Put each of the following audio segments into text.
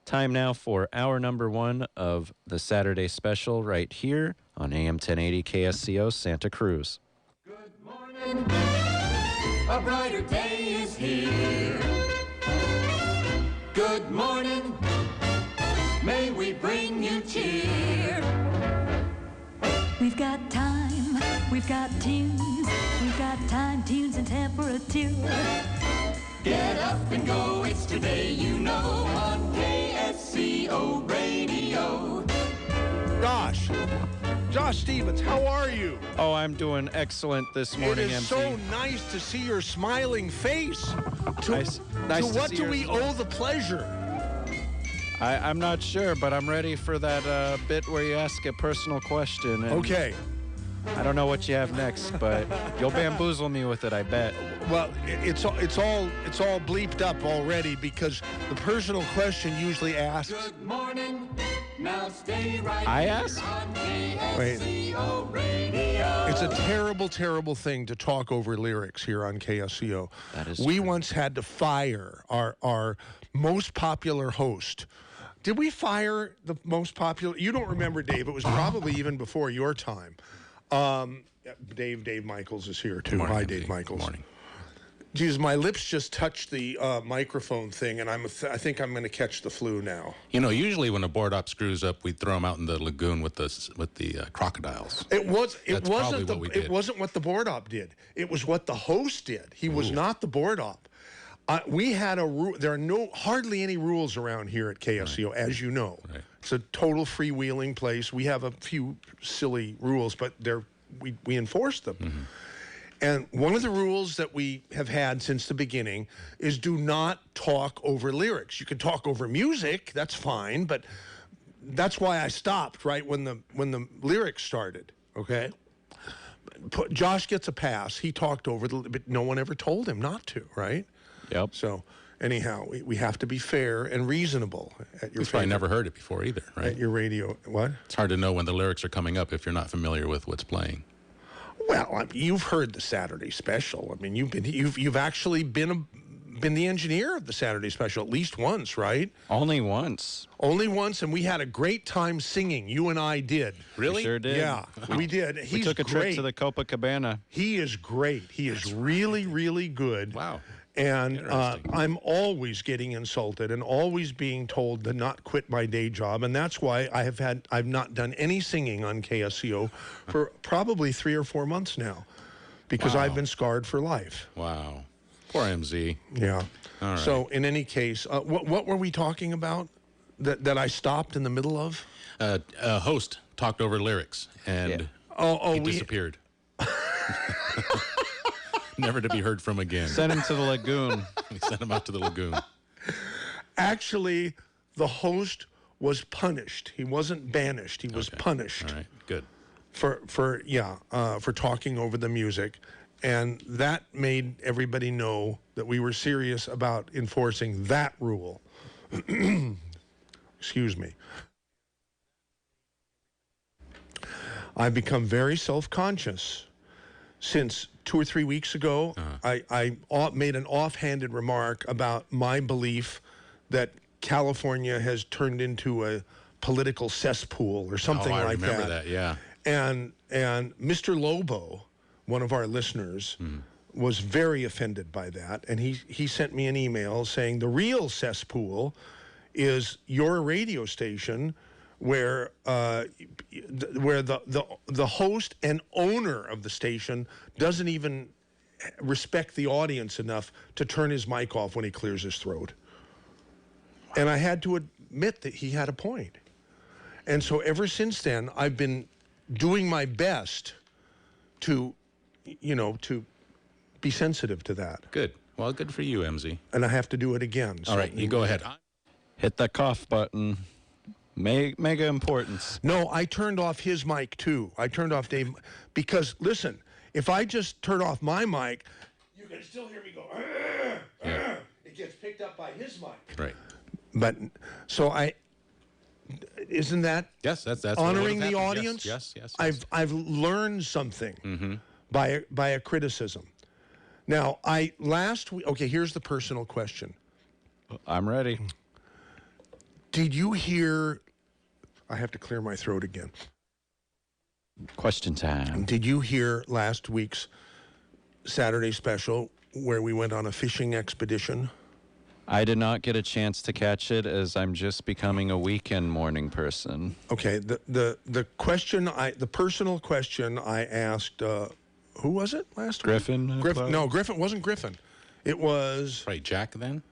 Time now for hour number 1 of the Saturday special right here on AM 1080 KSCO Santa Cruz. Good morning, a brighter day is here. Good morning, may we bring you cheer. We've got time, we've got tunes, we've got time, tunes, and temperature. Get up and go, it's today, you know, on KSCO Radio. Josh Stevens, how are you? Oh, I'm doing excellent this morning, It is MC. so nice to see your smiling face. Nice to to what see do yours we as well. owe the pleasure? I'm not sure, but I'm ready for that bit where you ask a personal question. And Okay. I don't know what you have next, but you'll bamboozle me with it, I bet. Well, it's all bleeped up already because the personal question usually asks. Good morning, now stay right I here asked? on KSCO Radio. It's a terrible, terrible thing to talk over lyrics here on KSCO. That is We true. once had to fire our most popular host. Did we fire the most popular? You don't remember, Dave. It was probably even before your time. Dave Michaels is here, too. Morning, Hi, MZ. Dave Michaels. Morning. Geez, my lips just touched the microphone thing, and I think I'm going to catch the flu now. You know, usually when a board op screws up, we throw them out in the lagoon with the crocodiles. It That's probably wasn't what we did. it wasn't what the board op did. It was what the host did. He was not the board op. We had a rule. There are hardly any rules around here at KSCO, as you know. Right. It's a total freewheeling place. We have a few silly rules, but we enforce them. Mm-hmm. And one of the rules that we have had since the beginning is do not talk over lyrics. You can talk over music, that's fine, but that's why I stopped right when the lyrics started, okay? Josh gets a pass. He talked over but no one ever told him not to, right? Yep. So anyhow, we have to be fair and reasonable at your You've probably never heard it before either, right? at your radio. What? It's hard to know when the lyrics are coming up if you're not familiar with what's playing. Well, you've heard the Saturday Special. I mean, you've actually been the engineer of the Saturday Special at least once, right? Only once. Only once, and we had a great time singing. You and I did. We sure did. Yeah, we did. We took a trip great. to the Copacabana. He is great. He is really, really good. Wow. And Interesting. I'm always getting insulted and always being told to not quit my day job. And that's why I've not done any singing on KSCO for probably 3 or 4 months now because Wow. I've been scarred for life. Wow. Poor MZ. Yeah. All right. So in any case, what were we talking about that I stopped in the middle of? A host talked over lyrics and he disappeared. Never to be heard from again. Send him to the lagoon. We sent him out to the lagoon. Actually, the host was punished. He wasn't banished. He was punished. All right. Good. for talking over the music, and that made everybody know that we were serious about enforcing that rule. Excuse me. I've become very self-conscious since 2 or 3 weeks ago. I made an offhanded remark about my belief that California has turned into a political cesspool or something I like remember that, yeah. And Mr. Lobo, one of our listeners, was very offended by that, and he sent me an email saying the real cesspool is your radio station, where the host and owner of the station doesn't even respect the audience enough to turn his mic off when he clears his throat. And I had to admit that he had a point. And so ever since then, I've been doing my best to be sensitive to that. Good. Well, good for you, MZ. And I have to do it again. All right, you go ahead. Hit that cough button. Mega importance. No, I turned off his mic too. I turned off Dave because listen, if I just turn off my mic, you can still hear me go. Yeah. It gets picked up by his mic. Right. But so isn't that Yes, that's honoring what the happened. audience? Yes. I've learned something by a criticism. Now last week. Okay, here's the personal question. I'm ready. Did you hear? I have to clear my throat again. Question time. Did you hear last week's Saturday special where we went on a fishing expedition? I did not get a chance to catch it as I'm just becoming a weekend morning person. Okay, the question the personal question I asked, who was it last Griffin? week? Griffin. No, Griffin wasn't Griffin. It was. Right, Jack. Then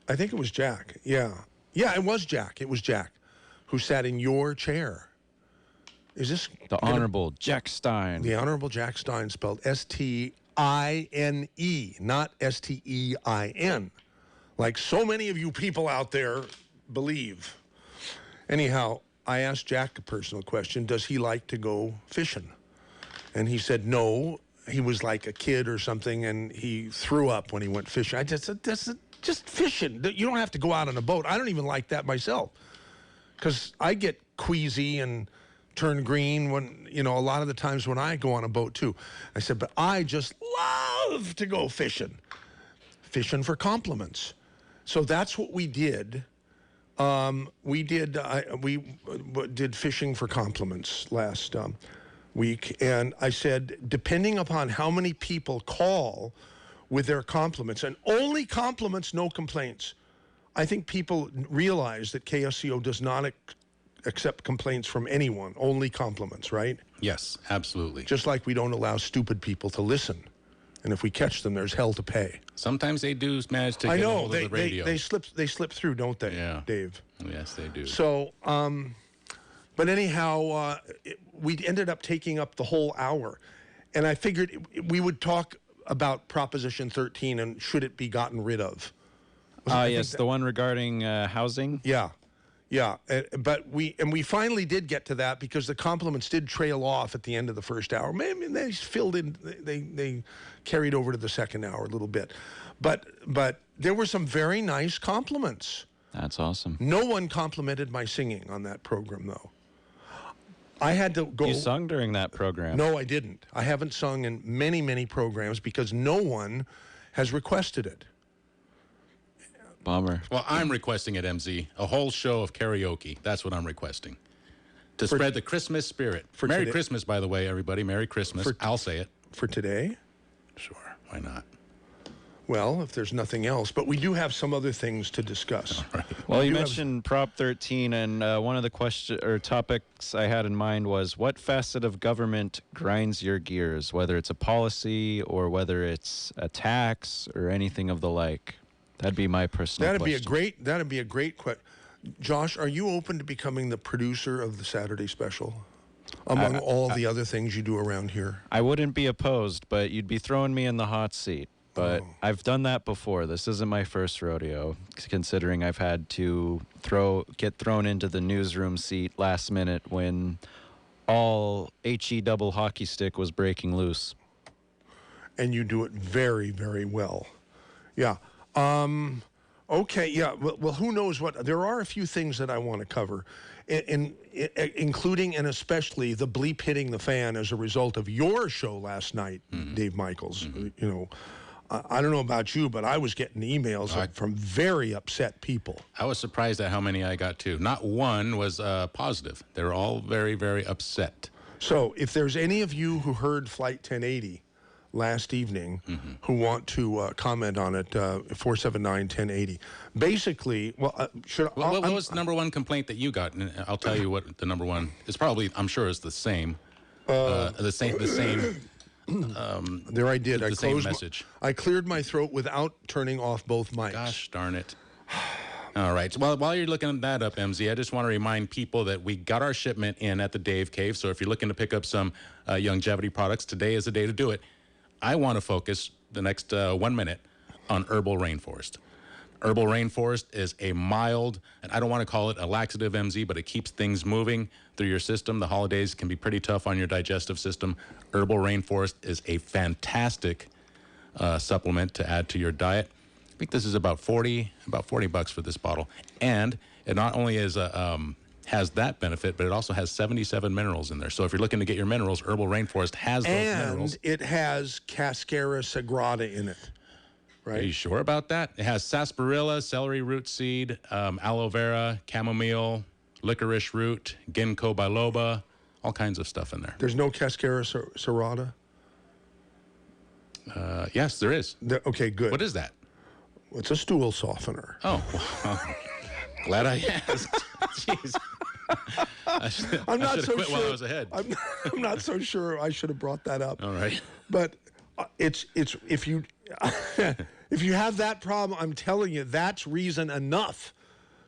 I think it was Jack. Yeah, it was Jack. It was Jack, who sat in your chair. Is this The Honorable Jack Stein. the Honorable Jack Stein, spelled Stine, not Stein, like so many of you people out there believe. Anyhow, I asked Jack a personal question. Does he like to go fishing? And he said no. He was like a kid or something, and he threw up when he went fishing. I just said, just fishing. You don't have to go out on a boat. I don't even like that myself, because I get queasy and turn green when, a lot of the times when I go on a boat too. I said, but I just love to go fishing for compliments. So that's what we did. We did fishing for compliments last week, and I said, depending upon how many people call with their compliments, and only compliments, no complaints. I think people realize that KSCO does not accept complaints from anyone, only compliments, right? yes, absolutely. Just like we don't allow stupid people to listen. And if we catch them, there's hell to pay. Sometimes they do manage to I get a know, hold of the radio. they slip through, don't they, Yeah. Dave? Yes, they do. So, but anyhow, we ended up taking up the whole hour. And I figured we would talk about Proposition 13 and should it be gotten rid of. Yes, the one regarding housing. Yeah. But we finally did get to that because the compliments did trail off at the end of the first hour. Maybe they filled in, they carried over to the second hour a little bit. But there were some very nice compliments. That's awesome. No one complimented my singing on that program, though. I had to go. You sung during that program. No, I didn't. I haven't sung in many, many programs because no one has requested it. Bummer. Well, I'm requesting it, MZ. A whole show of karaoke. That's what I'm requesting. To spread the Christmas spirit. Merry today? Christmas, by the way, everybody. Merry Christmas. I'll say it. For today? Sure. Why not? Well, if there's nothing else. But we do have some other things to discuss. Well, you mentioned Prop 13, and one of the topics I had in mind was what facet of government grinds your gears, whether it's a policy or whether it's a tax or anything of the like. That'd be my personal question. That'd be a great question. Josh, are you open to becoming the producer of the Saturday special? Among all the other things you do around here. I wouldn't be opposed, but you'd be throwing me in the hot seat. But I've done that before. This isn't my first rodeo, considering I've had to get thrown into the newsroom seat last minute when all HE double hockey stick was breaking loose. And you do it very, very well. Yeah. Okay, yeah. Well, who knows what? There are a few things that I want to cover, including and especially the bleep hitting the fan as a result of your show last night, Dave Michaels. I don't know about you, but I was getting emails from very upset people. I was surprised at how many I got, too. Not one was positive. They were all very, very upset. So if there's any of you who heard Flight 1080 last evening who want to comment on it, 479-1080. Basically, what was the number one complaint that you got? And I'll tell you what the number one is. Probably, I'm sure, is the same. The same. There I did. The same message. I cleared my throat without turning off both mics. Gosh darn it. All right. Well, while you're looking that up, MZ, I just want to remind people that we got our shipment in at the Dave Cave. So if you're looking to pick up some longevity products, today is the day to do it. I want to focus the next 1 minute on Herbal Rainforest. Herbal Rainforest is a mild, and I don't want to call it a laxative, MZ, but it keeps things moving through your system. The holidays can be pretty tough on your digestive system. Herbal Rainforest is a fantastic supplement to add to your diet. I think this is about $40 for this bottle. And it not only is has that benefit, but it also has 77 minerals in there. So if you're looking to get your minerals, Herbal Rainforest has those minerals. And it has Cascara sagrada in it. right? Are you sure about that? It has sarsaparilla, celery root seed, aloe vera, chamomile, licorice root, ginkgo biloba, all kinds of stuff in there. There's no cascara serrata? Yes, there is. Okay, good. What is that? It's a stool softener. Oh, well, glad I asked. Jeez. I'm not so quit sure. while I was ahead. I'm not so sure I should have brought that up. All right. But it's if you if you have that problem, I'm telling you, that's reason enough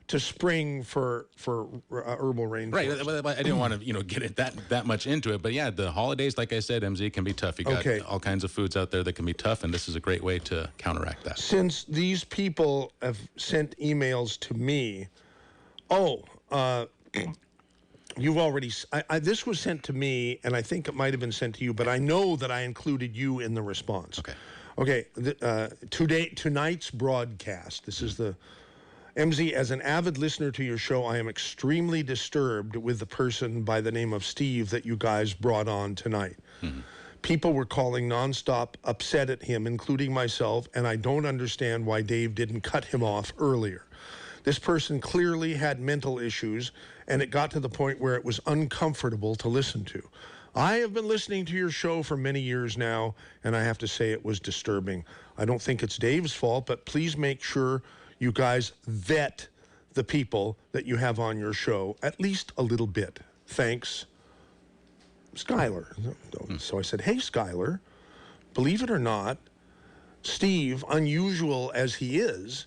to spring for herbal rainforest. Right, but I didn't want to get it that much into it. But yeah, the holidays, like I said, MZ, can be tough. You got all kinds of foods out there that can be tough, and this is a great way to counteract that. Since these people have sent emails to me, you've already. This was sent to me, and I think it might have been sent to you, but I know that I included you in the response. Okay. Tonight's broadcast. This is the. MZ, as an avid listener to your show, I am extremely disturbed with the person by the name of Steve that you guys brought on tonight. Mm-hmm. People were calling nonstop, upset at him, including myself, and I don't understand why Dave didn't cut him off earlier. This person clearly had mental issues, and it got to the point where it was uncomfortable to listen to. I have been listening to your show for many years now, and I have to say it was disturbing. I don't think it's Dave's fault, but please make sure you guys vet the people that you have on your show at least a little bit. Thanks, Skylar. So I said, hey, Skylar, believe it or not, Steve, unusual as he is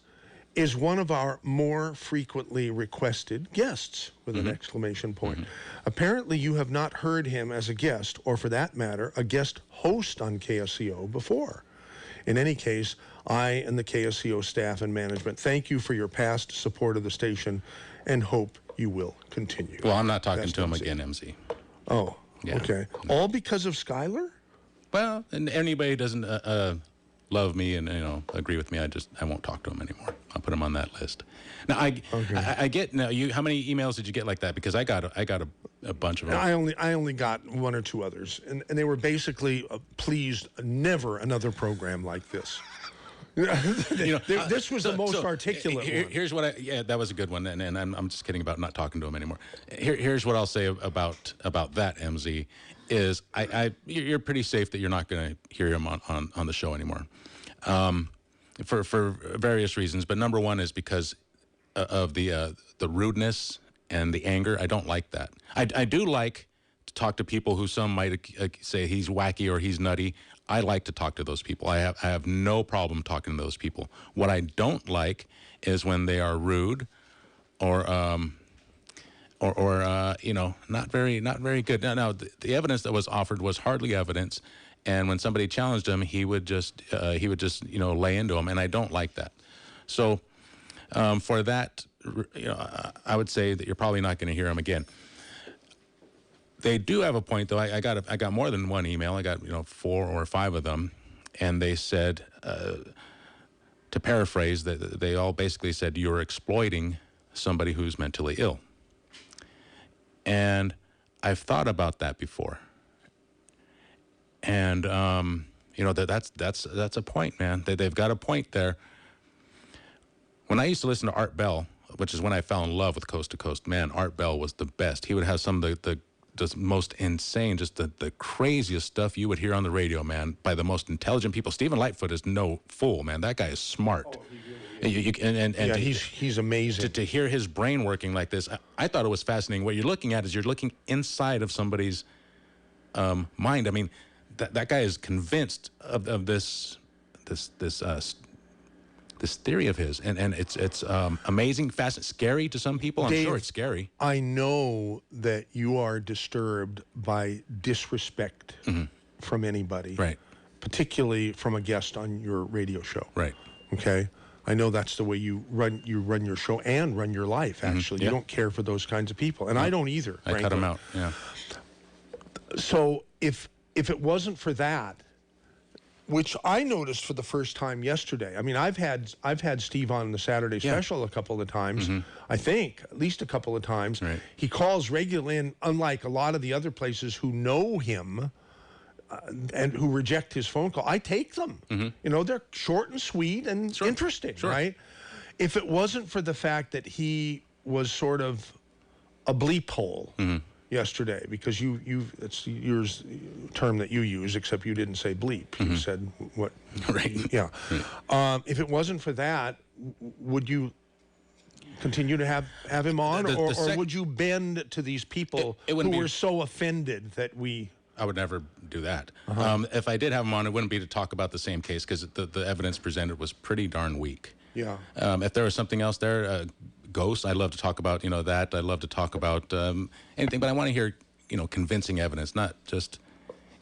one of our more frequently requested guests, with an exclamation point. Apparently, you have not heard him as a guest, or for that matter, a guest host on KSCO before. In any case, I and the KSCO staff and management thank you for your past support of the station and hope you will continue. Well, I'm not talking to him again, MZ. Oh, yeah. Okay. No. All because of Skylar? Well, and anybody who doesn't love me and agree with me, I won't talk to him anymore. I'll put him on that list. Now I get now. How many emails did you get like that? Because I got a bunch of them. I only got one or two others, and they were basically pleased never another program like this. This was the most articulate one. Here's what that was a good one, and I'm just kidding about not talking to him anymore. Here's what I'll say about that, MZ, is you're pretty safe that you're not going to hear him on the show anymore, for various reasons. But number one is because of the rudeness and the anger. I don't like that. I do like to talk to people who some might say he's wacky or he's nutty. I like to talk to those people. I have no problem talking to those people. What I don't like is when they are rude or not very good. Now the evidence that was offered was hardly evidence, and when somebody challenged him, he would just lay into him, and I don't like that. So for that, I would say that you're probably not going to hear him again. They do have a point, though. I got more than one email. I got 4 or 5 of them, and they said, to paraphrase, that they all basically said you're exploiting somebody who's mentally ill. And I've thought about that before, and that's a point, man. They've got a point there. When I used to listen to Art Bell, which is when I fell in love with Coast to Coast, man, Art Bell was the best. He would have some of the most insane, just the craziest stuff you would hear on the radio, man, by the most intelligent people. Steven Lightfoot is no fool, man. That guy is smart. Oh, he really is. He's amazing. To hear his brain working like this, I thought it was fascinating. What you're looking at is you're looking inside of somebody's mind. I mean, that guy is convinced of this theory of his, and it's amazing, fascinating, scary to some people. I'm Dave, sure it's scary. I know that you are disturbed by disrespect from anybody, right? Particularly from a guest on your radio show, right? Okay, I know that's the way you run your show and run your life. Actually, you don't care for those kinds of people, and I don't either. I cut them out. Yeah. So if it wasn't for that, which I noticed for the first time yesterday. I mean, I've had Steve on the Saturday special a couple of times. I think at least a couple of times. Right. He calls regularly, and unlike a lot of the other places who know him, and who reject his phone call, I take them. You know, they're short and sweet and interesting, right? If it wasn't for the fact that he was sort of a bleep hole yesterday, because it's your term that you use, except you didn't say bleep. You said what? Right. Yeah. If it wasn't for that, would you continue to have him on, or would you bend to these people who were so offended that we? I would never do that. If I did have him on, it wouldn't be to talk about the same case, because the evidence presented was pretty darn weak. Yeah. If there was something else there, ghosts, I'd love to talk about, that. I'd love to talk about anything, but I want to hear, convincing evidence, not just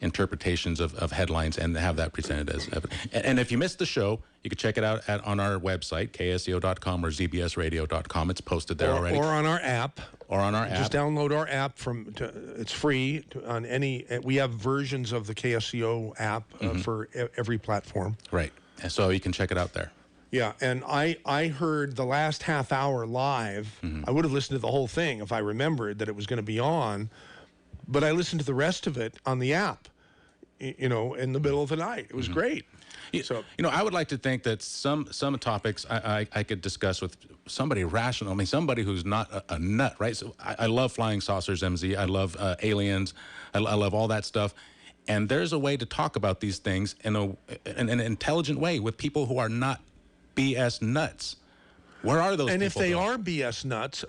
interpretations of headlines, and have that presented as evidence. And if you missed the show, you can check it out on our website, KSCO.com or ZBSradio.com. It's posted there already. Or on our app. Just Just download our app it's free on any. We have versions of the KSCO app for every platform. Right. And so you can check it out there. Yeah, and I heard the last half hour live. I would have listened to the whole thing if I remembered that it was going to be on, but I listened to the rest of it on the app, in the middle of the night. It was great. So, I would like to think that some topics I could discuss with somebody rational. I mean, somebody who's not a nut, right? So I love flying saucers, MZ. I love aliens. I love all that stuff. And there's a way to talk about these things in an intelligent way with people who are not BS nuts. Where are those people? And if they are BS nuts,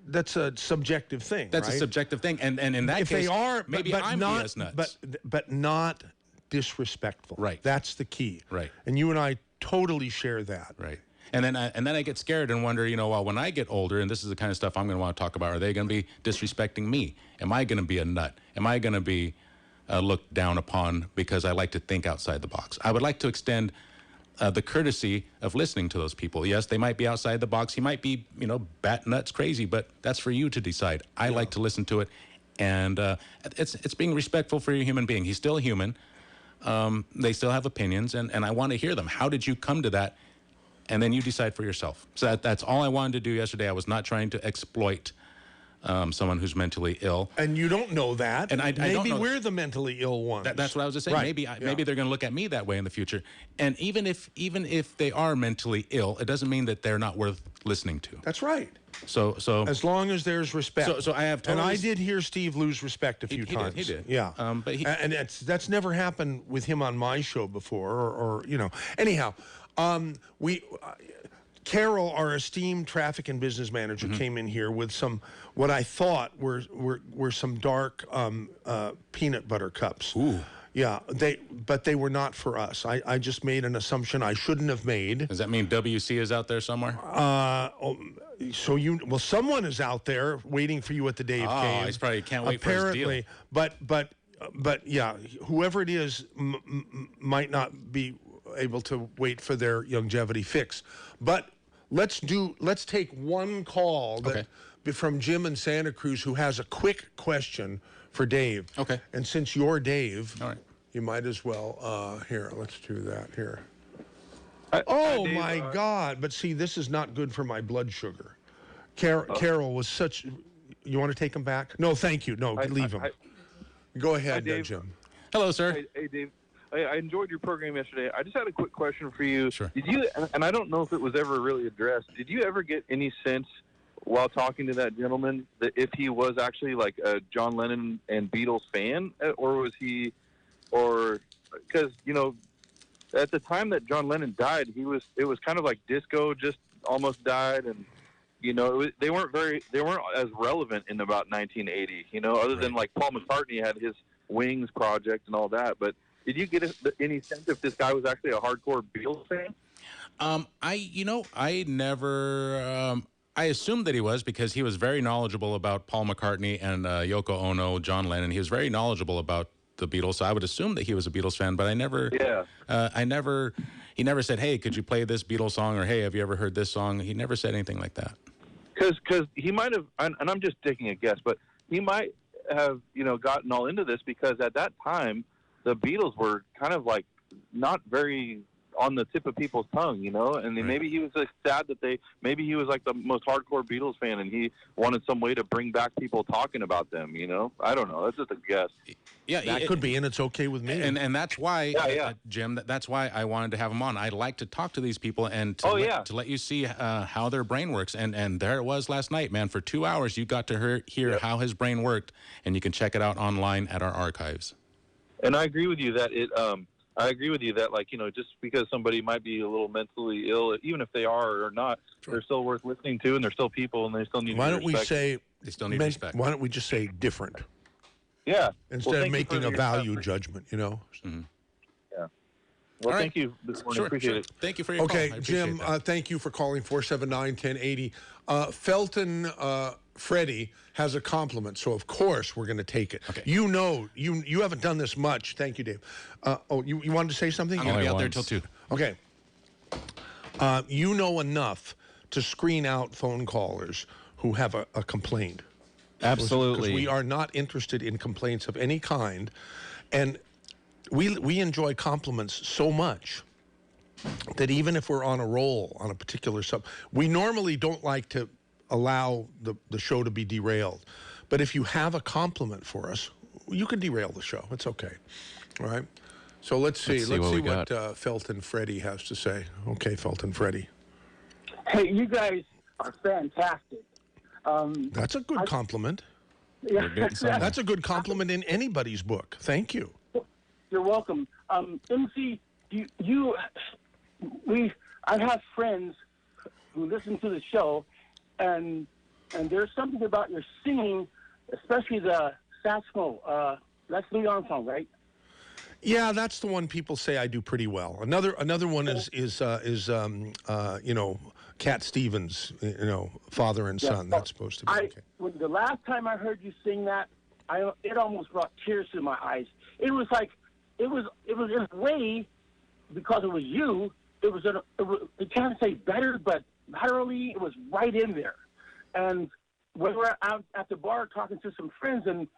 that's a subjective thing. That's right? a subjective thing. And in that if case, they are, maybe but I'm not, BS nuts. But not disrespectful. Right. That's the key. Right. And you and I totally share that. Right. And then I get scared and wonder, well, when I get older, and this is the kind of stuff I'm going to want to talk about, are they going to be disrespecting me? Am I going to be a nut? Am I going to be looked down upon because I like to think outside the box? I would like to extend the courtesy of listening to those people. Yes, they might be outside the box. He might be, bat nuts crazy, but that's for you to decide. I like to listen to it, and it's being respectful for your human being. He's still a human. They still have opinions, and I want to hear them. How did you come to that? And then you decide for yourself. So that's all I wanted to do yesterday. I was not trying to exploit someone who's mentally ill. And you don't know that. And I maybe don't know we're the mentally ill ones. That's what I was just saying. Right. Maybe they're going to look at me that way in the future. And even if they are mentally ill, it doesn't mean that they're not worth listening to. That's right. So as long as there's respect. So I have totally. And I did hear Steve lose respect a few times. He did. Yeah. But and that's never happened with him on my show before, or Anyhow, Carol, our esteemed traffic and business manager, came in here with some what I thought were some dark peanut butter cups. Ooh. Yeah, but they were not for us. I just made an assumption I shouldn't have made. Does that mean WC is out there somewhere? Someone is out there waiting for you at the Dave Cave. He's probably can't wait apparently, for his deal. But yeah, whoever it is might not be able to wait for their longevity fix. But let's take one call from Jim in Santa Cruz, who has a quick question for Dave. Okay. And since you're Dave, all right, you might as well. Here, let's do that here. Dave, my God! But see, this is not good for my blood sugar. Carol was such. You want to take him back? No, thank you. No, leave him. Go ahead, Jim. Hello, sir. Hey, Dave. I enjoyed your program yesterday. I just had a quick question for you. Sure. Did you? And I don't know if it was ever really addressed. Did you ever get any sense while talking to that gentleman that if he was actually like a John Lennon and Beatles fan, or was he, or because at the time that John Lennon died, it was kind of like disco just almost died, and they weren't as relevant in about 1980. Other than like Paul McCartney had his Wings project and all that. But did you get any sense if this guy was actually a hardcore Beatles fan? I never. I assumed that he was, because he was very knowledgeable about Paul McCartney and Yoko Ono, John Lennon. He was very knowledgeable about the Beatles, so I would assume that he was a Beatles fan. But I never. Yeah. He never said, "Hey, could you play this Beatles song?" or "Hey, have you ever heard this song?" He never said anything like that. Because he might have, and I'm just taking a guess, but he might have gotten all into this because at that time the Beatles were kind of like not very on the tip of people's tongue, you know. And then maybe he was like sad that maybe he was like the most hardcore Beatles fan, and he wanted some way to bring back people talking about them, you know. I don't know. That's just a guess. Yeah, that could be, and it's okay with me. And that's why, Jim, that's why I wanted to have him on. I like to talk to these people and to let you see how their brain works. And there it was last night, man. For 2 hours, you got to hear how his brain worked, and you can check it out online at our archives. And I agree with you that like, you know, just because somebody might be a little mentally ill, even if they are or not, they're still worth listening to, and they're still people, and they still need. Why don't we respect. say they still need respect? Why don't we just say different? Yeah. Instead of making a value judgment, you know. Mm-hmm. Yeah. Well, thank you this morning. Appreciate it. Thank you for your call. Okay, Jim, thank you for calling 479-1080. Felton Freddie has a compliment, so of course we're going to take it. Okay. You know, you haven't done this much. Thank you, Dave. You wanted to say something? I'm going to be out there till 2. Okay. You know enough to screen out phone callers who have a complaint. Absolutely. Because we are not interested in complaints of any kind. And we enjoy compliments so much that even if we're on a roll on a particular we normally don't like to allow the show to be derailed. But if you have a compliment for us, you can derail the show. It's okay. All right? So let's see what Felton Freddie has to say. Okay, Felton Freddie. Hey, you guys are fantastic. That's a good compliment. Yeah, That's a good compliment in anybody's book. Thank you. You're welcome. MC, I have friends who listen to the show, and there's something about your singing, especially the saxophone. That's Louis Armstrong, right? Yeah, that's the one people say I do pretty well. Another one is you know, Cat Stevens, you know, father and son. That's supposed to be okay. The last time I heard you sing that, it almost brought tears to my eyes. It was like it was in a way, because it was you. You can't say better, but literally it was right in there. And when we're out at the bar talking to some friends, and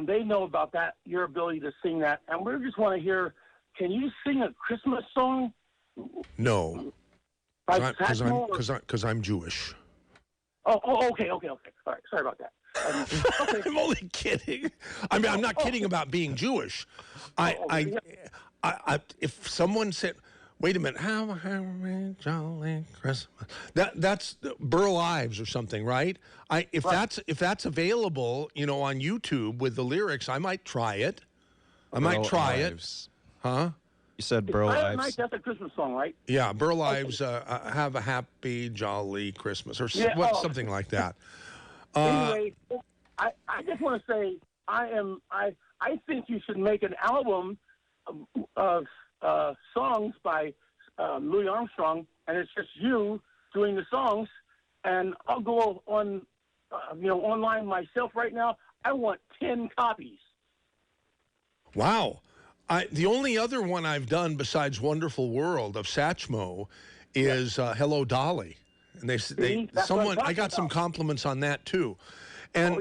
they know about that, your ability to sing that, and we just want to hear. Can you sing a Christmas song? No. Because I'm Jewish. Oh, okay. All right, sorry about that. Okay. I'm only kidding. I mean, I'm not kidding about being Jewish. If someone said, "Wait a minute, have a jolly Christmas," that's Burl Ives or something, right? If that's available, you know, on YouTube with the lyrics, I might try it. I might try it. Huh? You said Burl Ives. That's a Christmas song, right? Yeah, Burl Ives, have a happy, jolly Christmas, or something like that. Anyway, I just want to say I think you should make an album of songs by Louis Armstrong, and it's just you doing the songs. And I'll go on, online myself right now. I want 10 copies. Wow. The only other one I've done besides Wonderful World of Satchmo is Hello Dolly. And I got some compliments on that too. And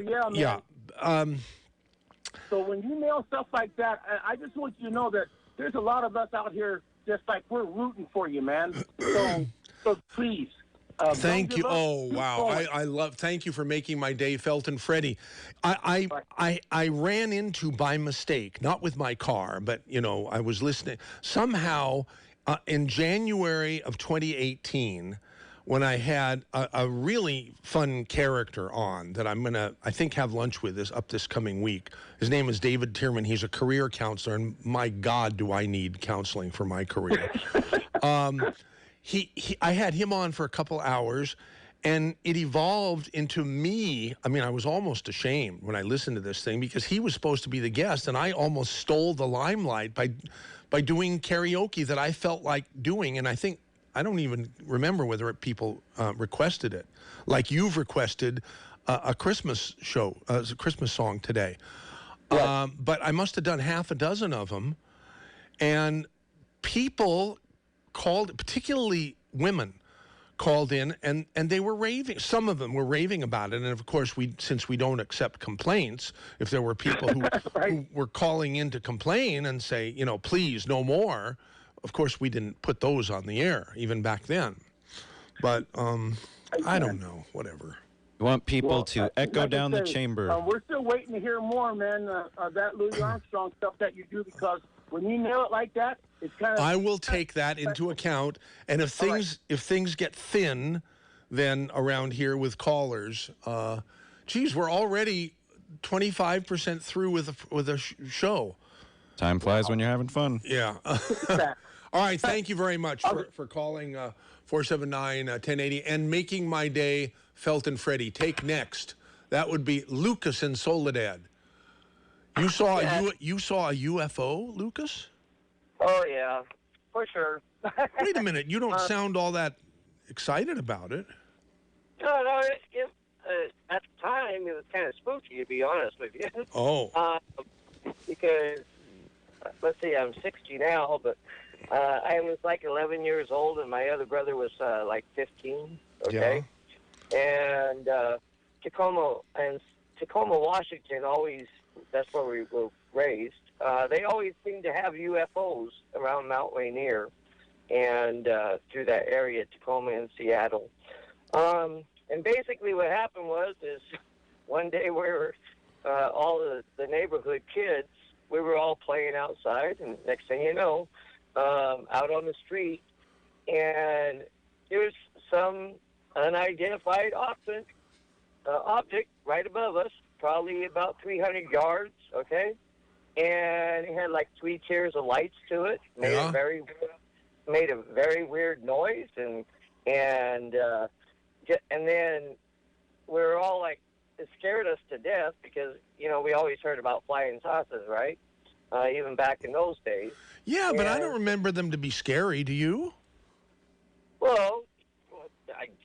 so when you nail stuff like that, I just want you to know that there's a lot of us out here just like we're rooting for you, man. So please. Thank you. Oh, wow. Thank you for making my day, Felton Freddie. I ran into by mistake, not with my car, but, I was listening. Somehow, in January of 2018, when I had a really fun character on that I'm going to, I think, have lunch with this coming week. His name is David Tierman. He's a career counselor, and my God, do I need counseling for my career. I had him on for a couple hours, and it evolved into me. I mean, I was almost ashamed when I listened to this thing because he was supposed to be the guest, and I almost stole the limelight by doing karaoke that I felt like doing. And I don't even remember whether people requested it, like you've requested a Christmas show, a Christmas song today. Right. But I must have done half a dozen of them, and people called, particularly women, called in, and they were raving. Some of them were raving about it, and of course, since we don't accept complaints, if there were people who were calling in to complain and say, please, no more, of course, we didn't put those on the air even back then. But I don't know, whatever. You want people Well, to echo like I down the say, chamber. We're still waiting to hear more, man, that Louis Armstrong stuff that you do, because when you nail it like that, it's kind of... I will take that into account, and if things get thin, then around here with callers, geez, we're already 25% through with a show. Time flies when you're having fun. Yeah. All right, thank you very much for calling 479-1080 and making my day. Felton Freddy, take next. That would be Lucas in Soledad. You saw you saw a UFO, Lucas? Oh, yeah, for sure. Wait a minute, you don't sound all that excited about it. No, at the time, it was kind of spooky, to be honest with you. Oh. Because, let's see, I'm 60 now, but I was like 11 years old, and my other brother was like 15, okay? Yeah. And Tacoma, Washington, always, that's where we were raised. They always seem to have UFOs around Mount Rainier and through that area, Tacoma and Seattle. And basically what happened is one day we were, all the neighborhood kids, we were all playing outside, and next thing you know, out on the street, and there was some unidentified object right above us, probably about 300 yards, okay? And it had like 3 tiers of lights to it. Made a very weird noise, and then we were all like, it scared us to death because, you know, we always heard about flying saucers, right? Even back in those days. Yeah, but I don't remember them to be scary, do you? Well,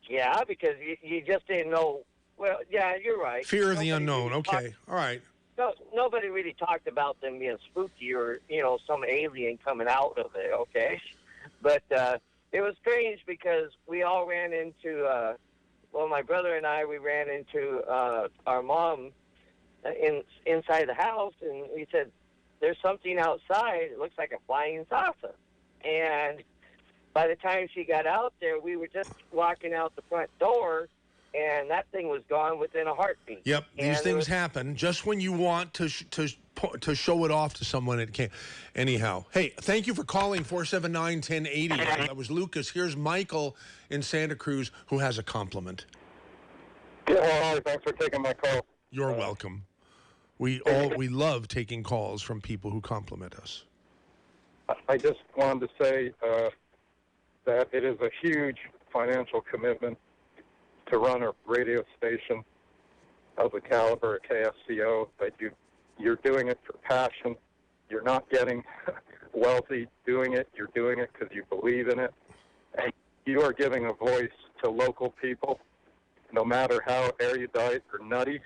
yeah, because you just didn't know. Well, yeah, you're right. Fear of the unknown. Okay, all right. No, nobody really talked about them being spooky or, you know, some alien coming out of it, okay? But it was strange because we all ran into, my brother and I, we ran into our mom inside the house, and we said, there's something outside. It looks like a flying saucer. And by the time she got out there, we were just walking out the front door, and that thing was gone within a heartbeat. Yep, these things happen. Just when you want to show it off to someone, it can't. Anyhow, hey, thank you for calling 479-1080. That was Lucas. Here's Michael in Santa Cruz who has a compliment. Yeah, thanks for taking my call. You're welcome. We love taking calls from people who compliment us. I just wanted to say that it is a huge financial commitment to run a radio station of the caliber of KSCO. That you're doing it for passion. You're not getting wealthy doing it. You're doing it because you believe in it. And you are giving a voice to local people, no matter how erudite or nutty.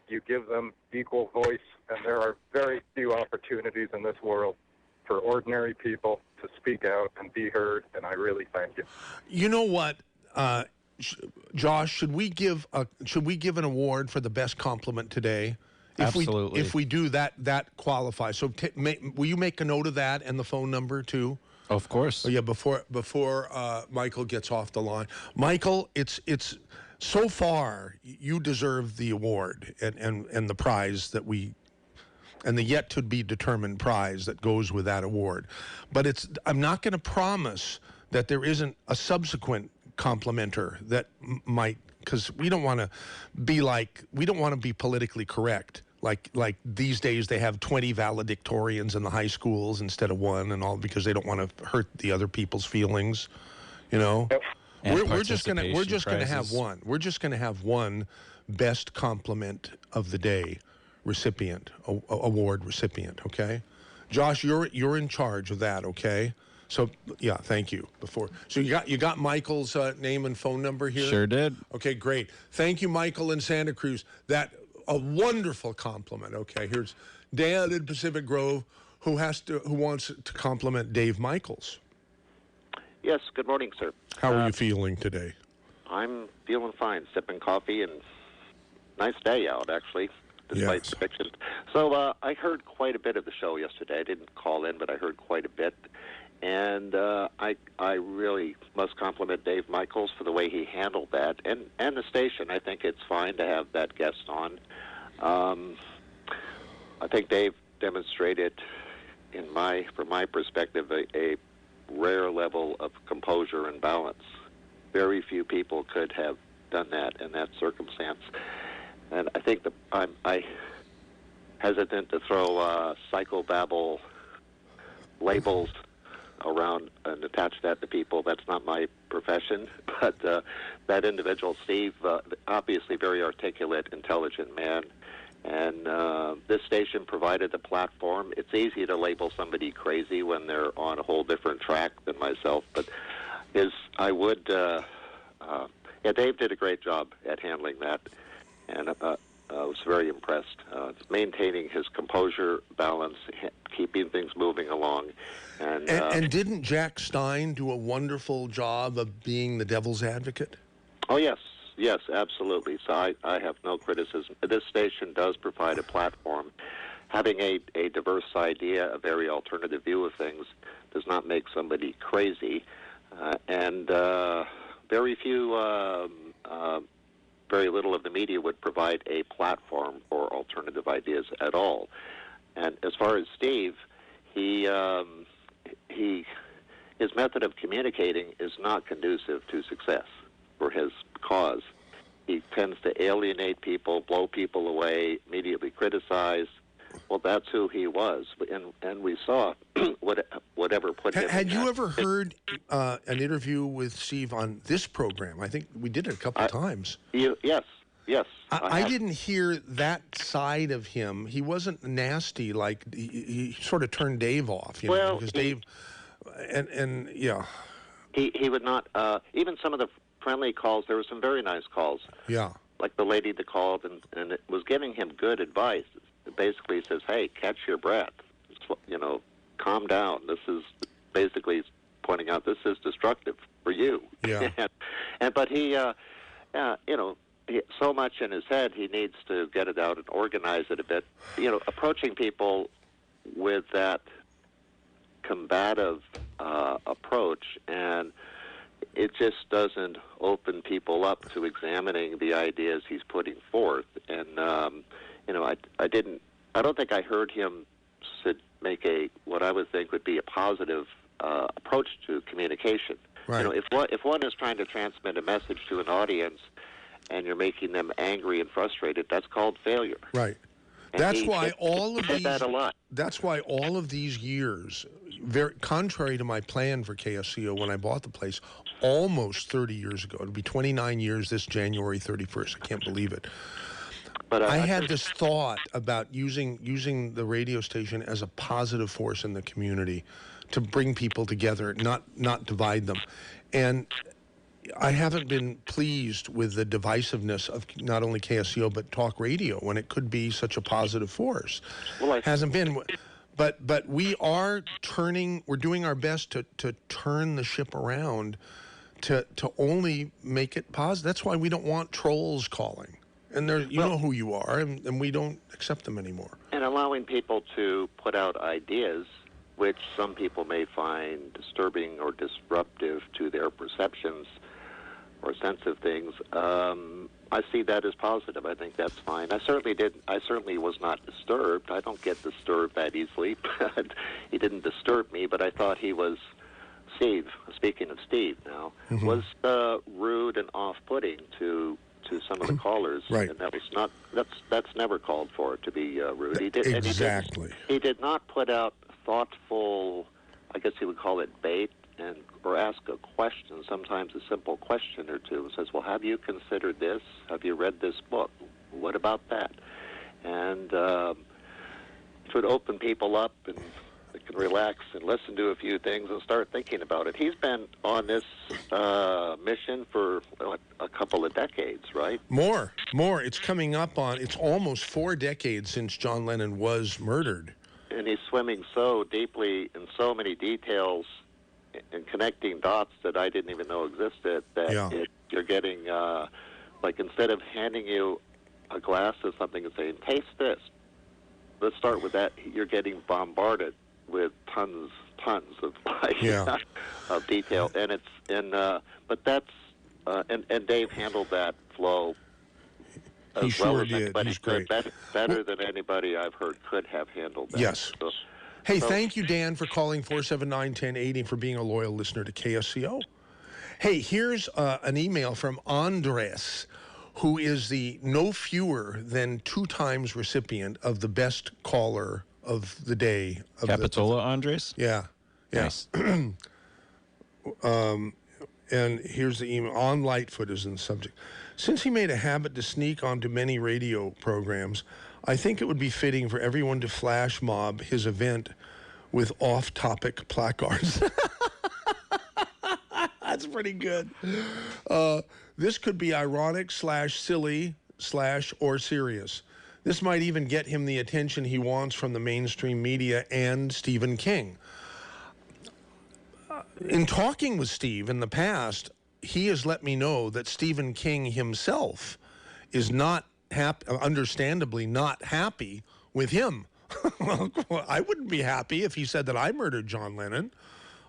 You give them equal voice, and there are very few opportunities in this world for ordinary people to speak out and be heard, and I really thank you. You know what, Josh? Should we give an award for the best compliment today? Absolutely. If we do that qualifies. So will you make a note of that and the phone number too? Of course. Oh, yeah. Before Michael gets off the line, Michael, it's. So far, you deserve the award and the prize that and the yet to be determined prize that goes with that award. But I'm not going to promise that there isn't a subsequent complimenter that might, because we don't want to be politically correct. Like these days they have 20 valedictorians in the high schools instead of 1 and all, because they don't want to hurt the other people's feelings, you know. Yep. We're just gonna have one. We're just gonna have one best compliment of the day recipient, award recipient. Okay, Josh, you're in charge of that. Okay, so yeah, thank you. So you got Michael's name and phone number here. Sure did. Okay, great. Thank you, Michael in Santa Cruz. That a wonderful compliment. Okay, here's Dan in Pacific Grove who wants to compliment Dave Michaels. Yes, good morning, sir. How are you feeling today? I'm feeling fine, sipping coffee, and nice day out, actually, despite the fiction. So I heard quite a bit of the show yesterday. I didn't call in, but I heard quite a bit. And I really must compliment Dave Michaels for the way he handled that, and the station. I think it's fine to have that guest on. I think Dave demonstrated, from my perspective, a rare level of composure and balance. Very few people could have done that in that circumstance. And I think I'm hesitant to throw psychobabble labels around and attach that to people. That's not my profession. But that individual, Steve, obviously very articulate, intelligent man. And this station provided a platform. It's easy to label somebody crazy when they're on a whole different track than myself. But Dave did a great job at handling that. And I was very impressed. Maintaining his composure, balance, keeping things moving along. And didn't Jack Stein do a wonderful job of being the devil's advocate? Oh, yes. Yes, absolutely. So I have no criticism. This station does provide a platform. Having a diverse idea, a very alternative view of things, does not make somebody crazy. Very little of the media would provide a platform for alternative ideas at all. And as far as Steve, his method of communicating is not conducive to success for his cause. He tends to alienate people, blow people away, immediately criticize. Well, that's who he was, and we saw whatever put him. Had you ever heard an interview with Steve on this program? I think we did it a couple times. Yes. I didn't hear that side of him. He wasn't nasty like he sort of turned Dave off. Because Dave, and yeah, he would not even some of the friendly calls. There were some very nice calls. Yeah, like the lady that called and it was giving him good advice. It basically says, "Hey, catch your breath. Calm down. This is basically pointing out this is destructive for you." Yeah. But he, so much in his head, he needs to get it out and organize it a bit. Approaching people with that combative approach, and it just doesn't open people up to examining the ideas he's putting forth. And I don't think I heard him make what I would think would be a positive approach to communication. Right. If one is trying to transmit a message to an audience and you're making them angry and frustrated, that's called failure. Right. That's why all of these years, very contrary to my plan for KSCO when I bought the place almost 30 years ago, it'll be 29 years this January 31st. I can't believe it. But I had this thought about using the radio station as a positive force in the community to bring people together, not divide them. And I haven't been pleased with the divisiveness of not only KSCO but talk radio when it could be such a positive force. Well, hasn't been. But we're doing our best to turn the ship around to only make it positive. That's why we don't want trolls calling. And you know who you are, and we don't accept them anymore. And allowing people to put out ideas, which some people may find disturbing or disruptive to their perceptions or sense of things, I see that as positive. I think that's fine. I certainly was not disturbed. I don't get disturbed that easily, but he didn't disturb me. But I thought he was, Steve, speaking of Steve now, was rude and off-putting to some of the callers, right? And that's never called for, to be rude. He did exactly. He did not put out thoughtful, I guess he would call it bait, or ask a question. Sometimes a simple question or two. Says, "Well, have you considered this? Have you read this book? What about that?" And it would open people up and they can relax and listen to a few things and start thinking about it. He's been on this mission for a couple of decades, right? More. It's coming up on, it's almost 4 decades since John Lennon was murdered. And he's swimming so deeply in so many details and connecting dots that I didn't even know existed, that you're getting, like instead of handing you a glass of something and saying, "Taste this," let's start with that, you're getting bombarded with tons tons of like Yeah. of detail, but that's and Dave handled that flow He as sure well as did. anybody He's could. great. Better than anybody I've heard could have handled that. Yes. So, Hey, thank you, Dan, for calling 479-1080 and for being a loyal listener to KSCO. Hey, here's an email from Andres, who is the no fewer than 2 times recipient of the best caller of the day. Capitola Andres? Yeah. Nice. And here's the email. On Lightfoot is in the subject. Since he made a habit to sneak onto many radio programs, I think it would be fitting for everyone to flash mob his event with off-topic placards. That's pretty good. This could be ironic / silly / or serious. This might even get him the attention he wants from the mainstream media and Stephen King. In talking with Steve in the past, he has let me know that Stephen King himself is not understandably not happy with him. I wouldn't be happy if he said that I murdered John Lennon.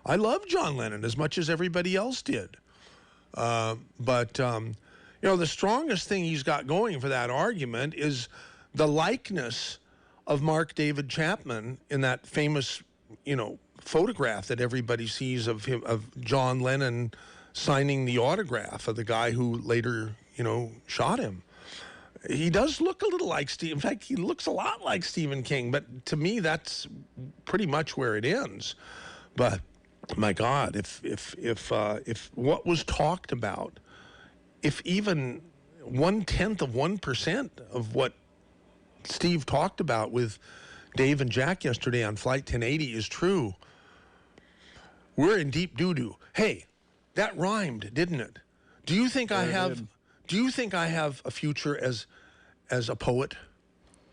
I love John Lennon as much as everybody else did. But the strongest thing he's got going for that argument is the likeness of Mark David Chapman in that famous, photograph that everybody sees of him, of John Lennon signing the autograph of the guy who later, shot him. He does look a little like Steve. In fact, he looks a lot like Stephen King. But to me, that's pretty much where it ends. But my God, if what was talked about, if even 0.1% of what Steve talked about with Dave and Jack yesterday on Flight 1080 is true, we're in deep doo-doo. Hey, that rhymed, didn't it? Do you think I have a future as a poet?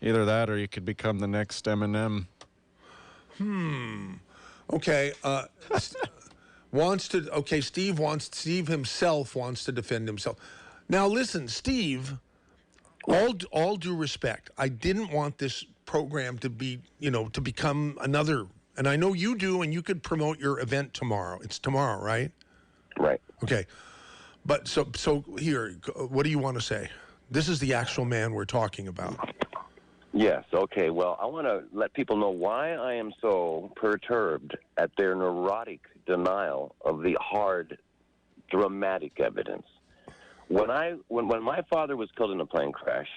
Either that or you could become the next Eminem. Okay. Steve himself wants to defend himself. Now listen, Steve, all due respect, I didn't want this program to be, to become another, and I know you do, and you could promote your event tomorrow. It's tomorrow, right? Right. Okay. But so here, what do you want to say? This is the actual man we're talking about. Yes, okay. Well, I want to let people know why I am so perturbed at their neurotic denial of the hard, dramatic evidence. When my father was killed in a plane crash,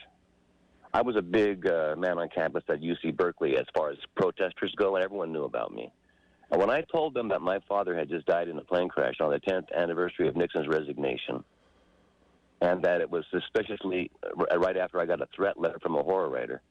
I was a big man on campus at UC Berkeley as far as protesters go, and everyone knew about me. And when I told them that my father had just died in a plane crash on the 10th anniversary of Nixon's resignation, and that it was suspiciously right after I got a threat letter from a horror writer,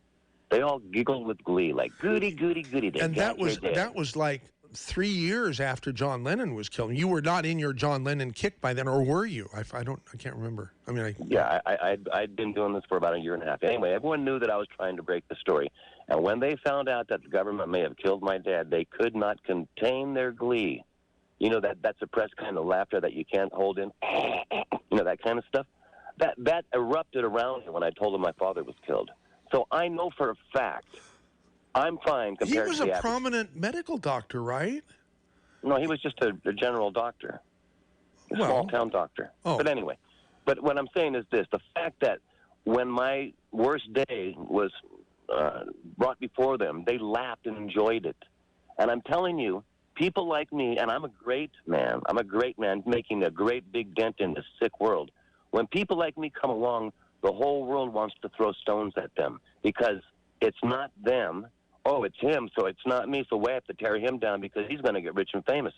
they all giggled with glee, like, goody, goody, goody. And that was like 3 years after John Lennon was killed. You were not in your John Lennon kick by then, or were you? I can't remember. I'd been doing this for about 1.5 years. Anyway, everyone knew that I was trying to break the story. And when they found out that the government may have killed my dad, they could not contain their glee. That suppressed kind of laughter that you can't hold in, that kind of stuff. That erupted around me when I told them my father was killed. So I know for a fact I'm fine compared to the average. He was a prominent medical doctor, right? No, he was just a general doctor, a small-town doctor. Oh. But anyway, but what I'm saying is this. The fact that when my worst day was brought before them, they laughed and enjoyed it. And I'm telling you, people like me, and I'm a great man making a great big dent in this sick world. When people like me come along, the whole world wants to throw stones at them because it's not them. Oh, it's him, so it's not me, so we have to tear him down because he's going to get rich and famous.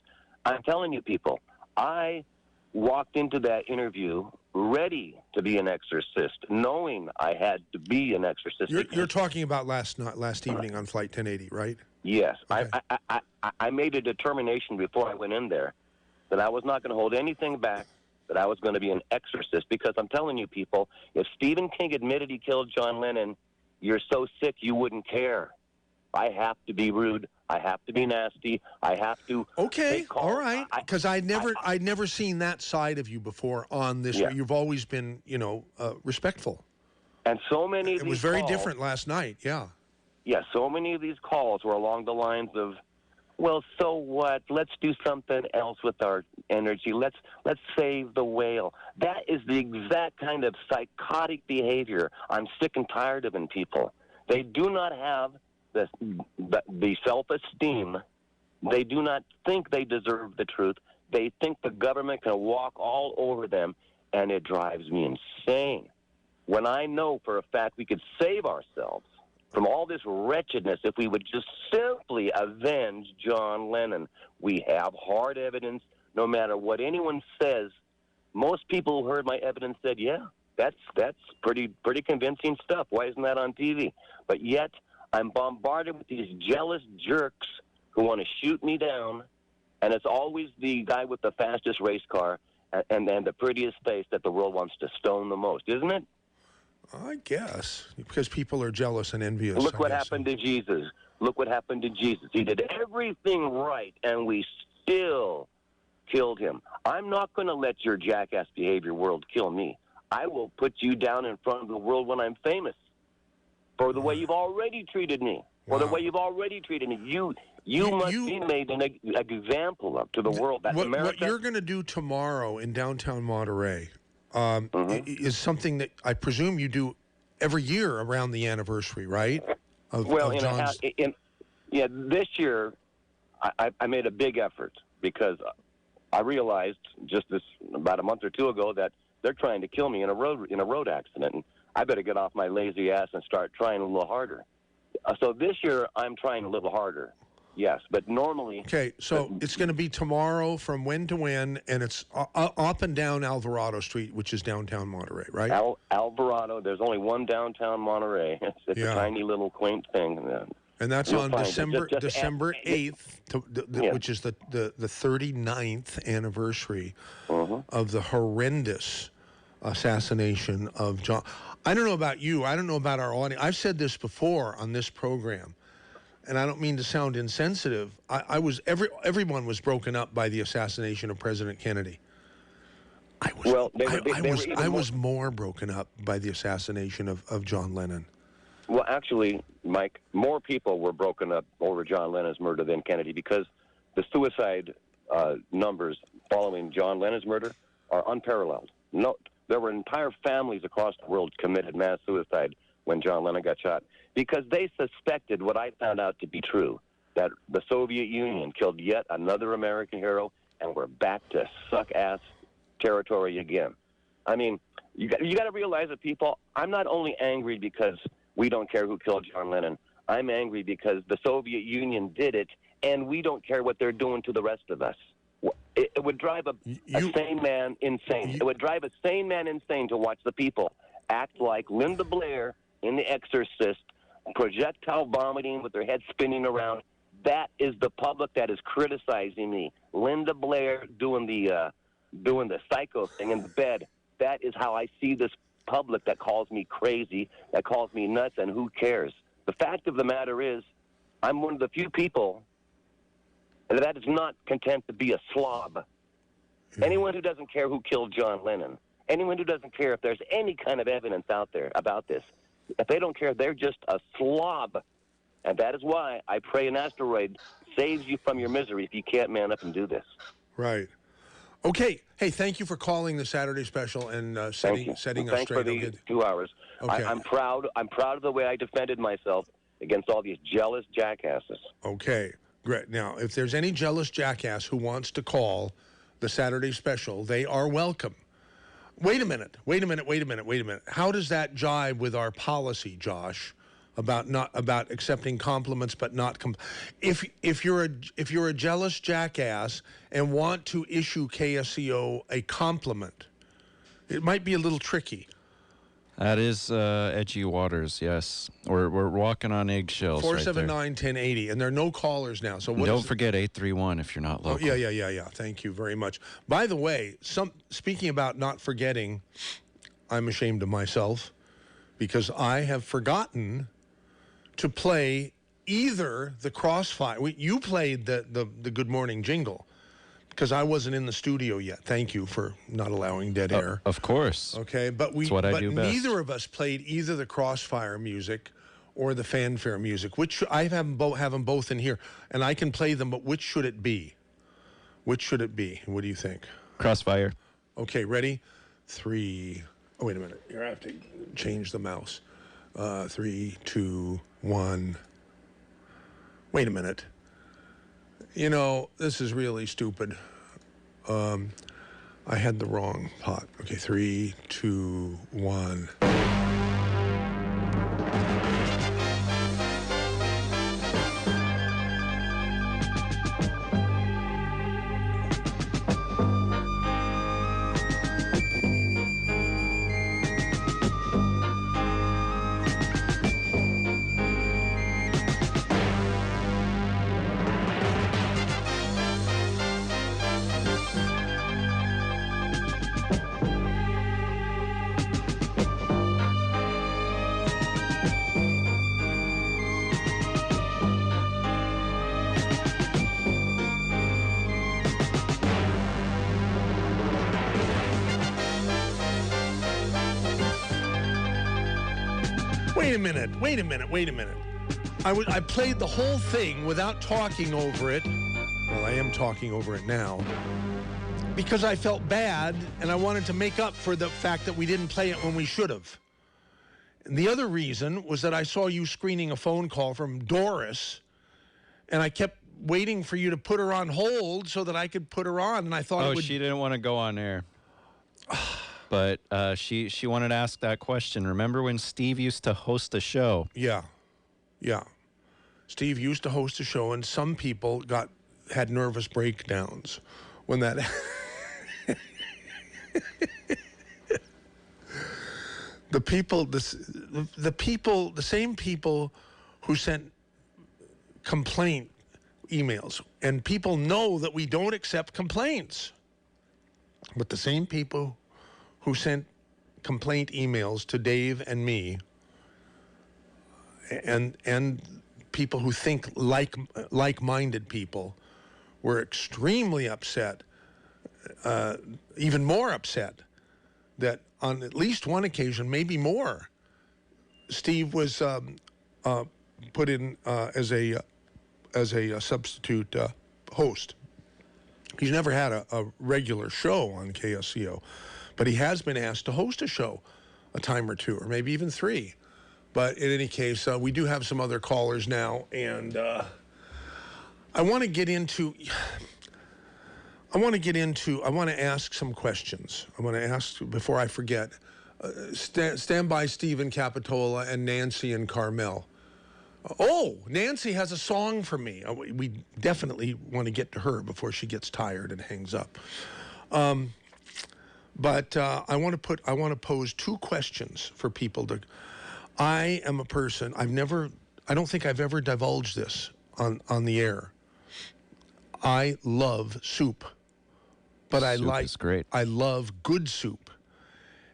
I'm telling you, people, I walked into that interview ready to be an exorcist, knowing I had to be an exorcist. You're talking about last evening on Flight 1080, right? Yes. Okay. I made a determination before I went in there that I was not going to hold anything back, that I was going to be an exorcist, because I'm telling you, people, if Stephen King admitted he killed John Lennon, you're so sick you wouldn't care. I have to be rude. I have to be nasty. I have to. Okay, all right. Because I'd never seen that side of you before on this. Yeah. You've always been, respectful. And so many of it these was very calls, different last night. Yeah. Yeah. So many of these calls were along the lines of, Well, so what? Let's do something else with our energy. Let's save the whale. That is the exact kind of psychotic behavior I'm sick and tired of in people. They do not have the self-esteem. They do not think they deserve the truth. They think the government can walk all over them, and it drives me insane. When I know for a fact we could save ourselves from all this wretchedness if we would just simply avenge John Lennon. We have hard evidence. No matter what anyone says, most people who heard my evidence said, yeah, that's pretty convincing stuff. Why isn't that on TV? But yet I'm bombarded with these jealous jerks who want to shoot me down, and it's always the guy with the fastest race car and the prettiest face that the world wants to stone the most, isn't it? I guess, because people are jealous and envious. Look what happened to Jesus. Look what happened to Jesus. He did everything right, and we still killed him. I'm not going to let your jackass behavior world kill me. I will put you down in front of the world when I'm famous for the way you've already treated me. For the way you've already treated me. You must be made an example of to the world. That what America, you're going to do tomorrow in downtown Monterey is something that I presume you do every year around the anniversary, right? This year I made a big effort because I realized just about a month or two ago that they're trying to kill me in a road accident, and I better get off my lazy ass and start trying a little harder. So this year I'm trying a little harder. Yes, but normally... Okay, so it's going to be tomorrow from when to when, and it's up and down Alvarado Street, which is downtown Monterey, right? Alvarado, there's only one downtown Monterey. It's a tiny little quaint thing. And that's on December 8th, which is the 39th anniversary of the horrendous assassination of John. I don't know about you. I don't know about our audience. I've said this before on this program, and I don't mean to sound insensitive. Everyone was broken up by the assassination of President Kennedy. I was more broken up by the assassination of John Lennon. Well, actually, Mike, more people were broken up over John Lennon's murder than Kennedy because the suicide numbers following John Lennon's murder are unparalleled. No, there were entire families across the world committed mass suicide when John Lennon got shot because they suspected what I found out to be true, that the Soviet Union killed yet another American hero, and we're back to suck-ass territory again. I mean, you got to realize that, people, I'm not only angry because we don't care who killed John Lennon. I'm angry because the Soviet Union did it, and we don't care what they're doing to the rest of us. It would drive a sane man insane. It would drive a sane man insane to watch the people act like Linda Blair in The Exorcist, projectile vomiting with their head spinning around. That is the public that is criticizing me. Linda Blair doing the psycho thing in the bed. That is how I see this public that calls me crazy, that calls me nuts, and who cares? The fact of the matter is, I'm one of the few people that is not content to be a slob. Anyone who doesn't care who killed John Lennon, anyone who doesn't care if there's any kind of evidence out there about this, if they don't care, they're just a slob. And that is why I pray an asteroid saves you from your misery if you can't man up and do this. Right. Okay. Hey, thank you for calling the Saturday special and setting us straight. Thanks for the 2 hours. Okay. I'm proud of the way I defended myself against all these jealous jackasses. Okay, great. Now, if there's any jealous jackass who wants to call the Saturday special, they are welcome. Wait a minute. How does that jive with our policy, Josh, about accepting compliments but not if you're a jealous jackass and want to issue KSCO a compliment, it might be a little tricky. That is edgy waters, yes. We're walking on eggshells. 479-1080, and there are no callers now. So don't forget 831 if you're not local. Oh, yeah. Thank you very much. By the way, speaking about not forgetting, I'm ashamed of myself because I have forgotten to play either the Crossfire. You played the Good Morning jingle because I wasn't in the studio yet. Thank you for not allowing dead air. Of course. Okay, but That's what I do best. Neither of us played either the Crossfire music or the fanfare music? Which I have them both in here, and I can play them. But which should it be? Which should it be? What do you think? Crossfire. Okay, ready? 3. Oh, wait a minute. Here, I have to change the mouse. 3, 2, 1. Wait a minute. You know, this is really stupid. I had the wrong pot. Okay, 3, 2, 1. Wait a minute. I played the whole thing without talking over it. Well, I am talking over it now. Because I felt bad, and I wanted to make up for the fact that we didn't play it when we should have. And the other reason was that I saw you screening a phone call from Doris, and I kept waiting for you to put her on hold so that I could put her on, and I thought she didn't want to go on air. But she wanted to ask that question. Remember when Steve used to host a show? Yeah. Steve used to host a show, and some people had nervous breakdowns when that. The same people who sent complaint emails, and people know that we don't accept complaints, but the same people who sent complaint emails to Dave and me, and people who think like-minded people, were extremely upset, even more upset, that on at least one occasion, maybe more, Steve was put in as a substitute host. He's never had a regular show on KSCO. But he has been asked to host a show a time or two, or maybe even 3. But in any case, we do have some other callers now, and I want to ask some questions. I want to ask, before I forget, stand by Stephen Capitola and Nancy and Carmel. Nancy has a song for me. We definitely want to get to her before she gets tired and hangs up. But I want to pose 2 questions for people to. I am a person. I don't think I've ever divulged this on the air. I love soup, but Soup is great. I love good soup,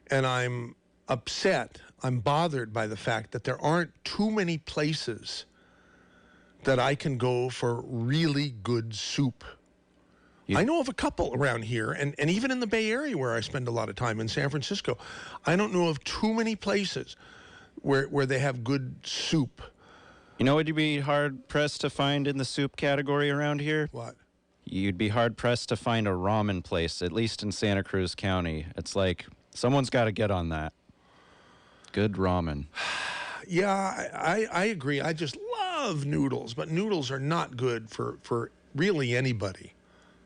and I'm upset. I'm bothered by the fact that there aren't too many places that I can go for really good soup. I know of a couple around here, and even in the Bay Area where I spend a lot of time, in San Francisco. I don't know of too many places where they have good soup. You know what you'd be hard-pressed to find in the soup category around here? What? You'd be hard-pressed to find a ramen place, at least in Santa Cruz County. It's like, someone's got to get on that. Good ramen. Yeah, I agree. I just love noodles, but noodles are not good for really anybody.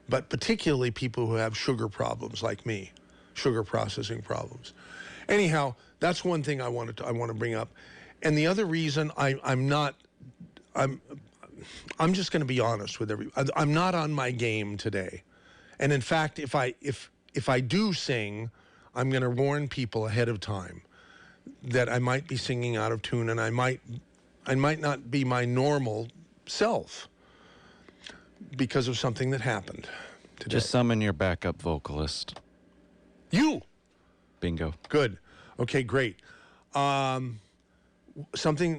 But particularly people who have sugar problems like me, sugar processing problems. Anyhow, that's one thing I want to bring up. And the other reason I'm just going to be honest with everybody. I'm not on my game today. And in fact, if I do sing, I'm going to warn people ahead of time that I might be singing out of tune, and I might not be my normal self because of something that happened today. Just summon your backup vocalist. You. Bingo. Good. Okay, great. Something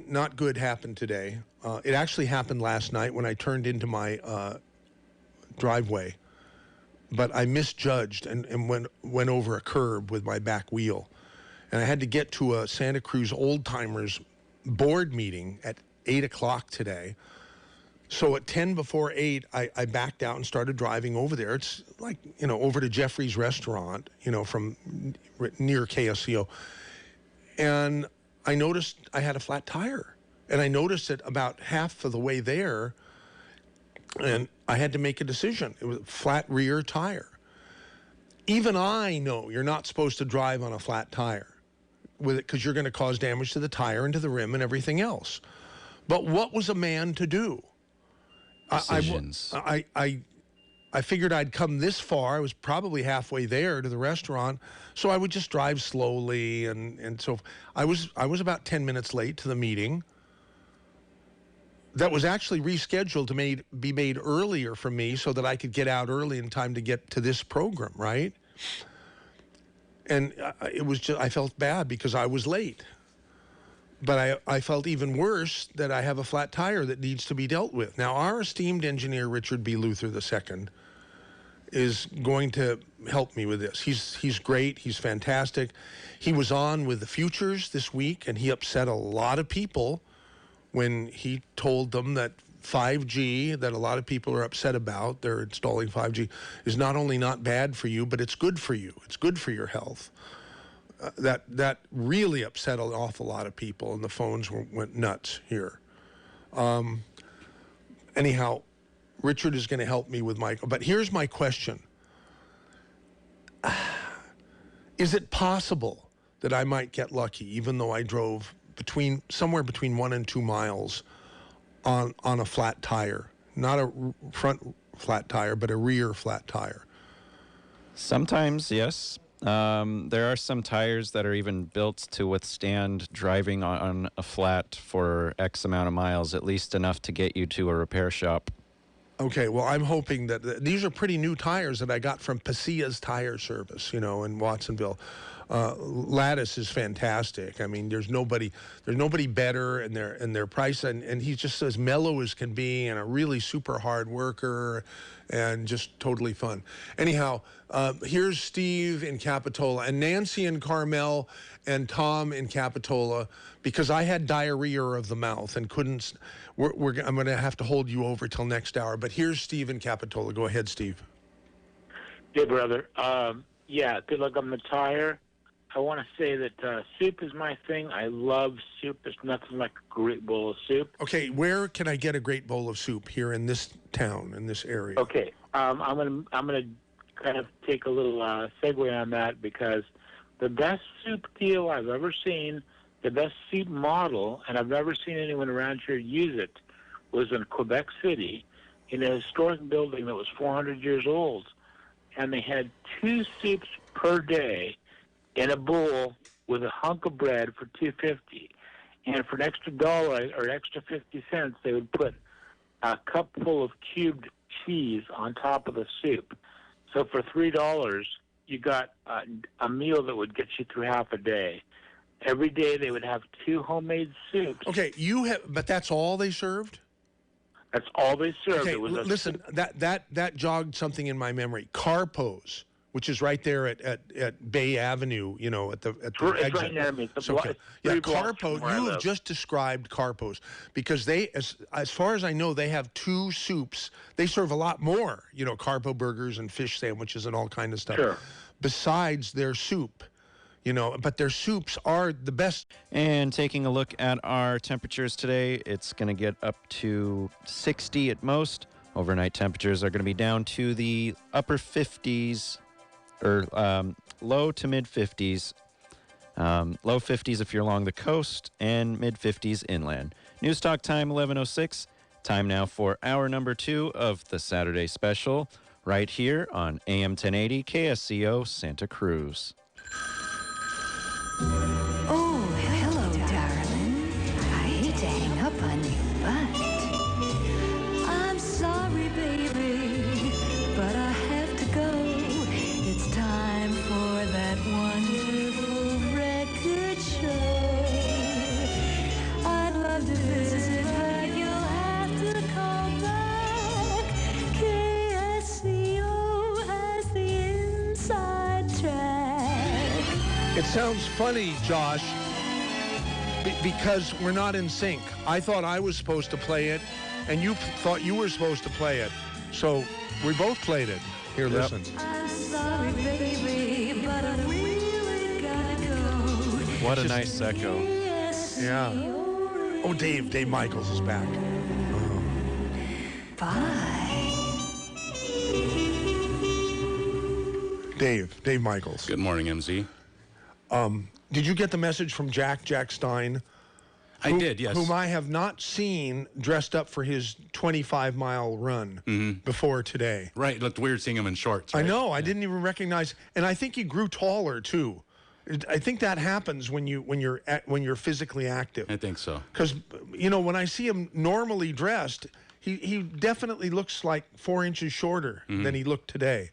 not good happened today. It actually happened last night when I turned into my driveway, but I misjudged and went over a curb with my back wheel. And I had to get to a Santa Cruz old-timers board meeting at 8 o'clock today. So at 10 before 8, I backed out and started driving over there. It's like, over to Jeffrey's restaurant, from near KSCO. And I noticed I had a flat tire. And I noticed it about half of the way there. And I had to make a decision. It was a flat rear tire. Even I know you're not supposed to drive on a flat tire with it because you're going to cause damage to the tire and to the rim and everything else. But what was a man to do? Decisions. I figured I'd come this far. I was probably halfway there to the restaurant, so I would just drive slowly, and so I was about 10 minutes late to the meeting. That was actually rescheduled to be made earlier for me so that I could get out early in time to get to this program, right? And it was just, I felt bad because I was late. But I felt even worse that I have a flat tire that needs to be dealt with. Now, our esteemed engineer, Richard B. Luther II, is going to help me with this. He's great. He's fantastic. He was on with the Futures this week, and he upset a lot of people when he told them that 5G, that a lot of people are upset about, they're installing 5G, is not only not bad for you, but it's good for you. It's good for your health. That really upset an awful lot of people, and the phones went nuts here. Anyhow, Richard is going to help me with Michael. But here's my question. Is it possible that I might get lucky, even though I drove somewhere between 1 and 2 miles on a flat tire? Not a front flat tire, but a rear flat tire. Sometimes, yes. There are some tires that are even built to withstand driving on a flat for X amount of miles, at least enough to get you to a repair shop. Okay, well, I'm hoping that these are pretty new tires that I got from Pasillas Tire Service, in Watsonville. Lattice is fantastic. I mean, there's nobody better, and their price, and he's just as mellow as can be, and a really super hard worker, and just totally fun. Anyhow, here's Steve in Capitola, and Nancy in Carmel, and Tom in Capitola, because I had diarrhea of the mouth and couldn't. I'm going to have to hold you over till next hour. But here's Steve in Capitola. Go ahead, Steve. Hey, brother. Yeah, good luck on the tire. I want to say that soup is my thing. I love soup. There's nothing like a great bowl of soup. Okay, where can I get a great bowl of soup here in this town, in this area? Okay, I'm gonna kind of take a little segue on that, because the best soup deal I've ever seen, the best soup model, and I've never seen anyone around here use it, was in Quebec City in a historic building that was 400 years old, and they had 2 soups per day in a bowl with a hunk of bread for $2.50, and for an extra $1 or extra 50 cents, they would put a cup full of cubed cheese on top of the soup. So for $3, you got a meal that would get you through half a day. Every day they would have 2 homemade soups. Okay, but that's all they served? That's all they served. Okay, it was listen, that jogged something in my memory. Carpo's, which is right there at Bay Avenue, at the it's exit. right near me. It's Yeah, 3 blocks Carpo, from where I you live. have just described Carpo's, because they, as far as I know, they have 2 soups. They serve a lot more, Carpo burgers and fish sandwiches and all kind of stuff. Sure. Besides their soup, but their soups are the best. And taking a look at our temperatures today, it's going to get up to 60 at most. Overnight temperatures are going to be down to the upper 50s, or low to mid 50s. Low 50s if you're along the coast, and mid 50s inland. News Talk time 11:06. Time now for hour number 2 of the Saturday Special, right here on AM 1080 KSCO Santa Cruz. Oh, hello, darling. I hate to hang up on you, but I'm sorry, baby, but I have to go. It's time for that wonderful record show. I'd love to visit, but you'll have to call back. KSCO has the inside track. It sounds funny, Josh, because we're not in sync. I thought I was supposed to play it, and you thought you were supposed to play it. So we both played it. Here, listen. I'm sorry, baby, but I really gotta go. What a nice echo. Yeah. Oh, Dave Michaels is back. Bye. Dave Michaels. Good morning, MZ. Did you get the message from Jack Stein? I did, yes. Whom I have not seen dressed up for his 25-mile run before today. Right, it looked weird seeing him in shorts. I Right? know. I didn't even recognize, and I think he grew taller too. I think that happens when you're physically active. I think so. Because when I see him normally dressed, he definitely looks like 4 inches shorter than he looked today.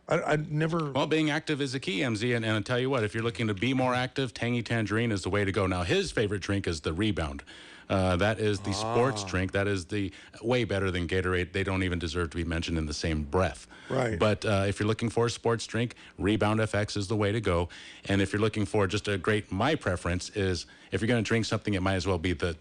I never. Well, being active is the key, MZ, and I'll tell you what, if you're looking to be more active, Tangy Tangerine is the way to go. Now, his favorite drink is the Rebound. That is the sports drink. That is the way better than Gatorade. They don't even deserve to be mentioned in the same breath. Right. But if you're looking for a sports drink, Rebound FX is the way to go. And if you're looking for just a great, my preference is if you're going to drink something, it might as well be the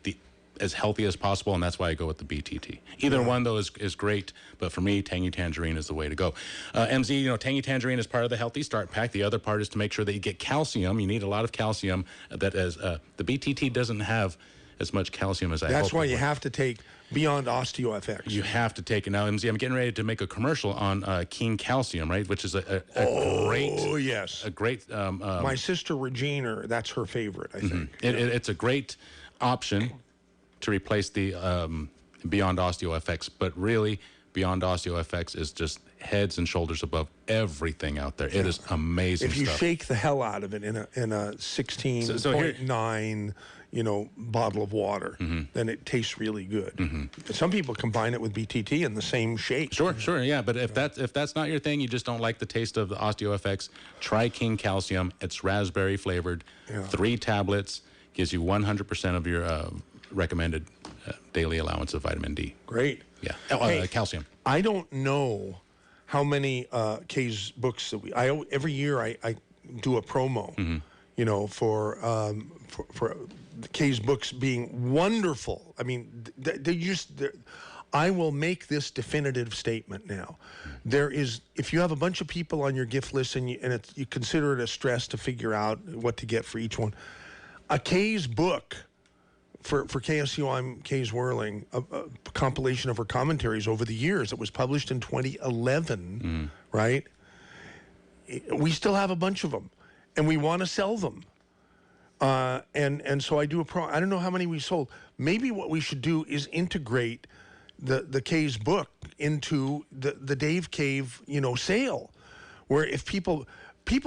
as healthy as possible, and that's why I go with the BTT. Either one, though, is great, but for me, Tangy Tangerine is the way to go. MZ, Tangy Tangerine is part of the Healthy Start Pack. The other part is to make sure that you get calcium. You need a lot of calcium. The BTT doesn't have as much calcium as I hope. That's why you have to take Beyond OsteoFX. You have to take it. Now, MZ, I'm getting ready to make a commercial on Keen Calcium, right, which is a great... Oh, yes. A great... My sister Regina, that's her favorite, I think. It's a great option to replace the Beyond OsteoFX, but really Beyond OsteoFX is just heads and shoulders above everything out there. It is amazing If you stuff. shake the hell out of it in a 16.9 bottle of water, then it tastes really good. Some people combine it with BTT in the same shake. Sure, yeah. But if that's not your thing, you just don't like the taste of the OsteoFX, try King Calcium. It's raspberry flavored, 3 tablets, gives you 100% of your recommended daily allowance of vitamin D. Great. Yeah. Calcium. I don't know how many K's books that every year I do a promo, for the K's books being wonderful. I mean, I will make this definitive statement now. There is, if you have a bunch of people on your gift list and you consider it a stress to figure out what to get for each one, a K's book. For KSCO, I'm Kay Zwerling, a compilation of her commentaries over the years. It was published in 2011, right? We still have a bunch of them, and we want to sell them. And so I do I don't know how many we sold. Maybe what we should do is integrate the Kay's book into the Dave Cave, sale, where if people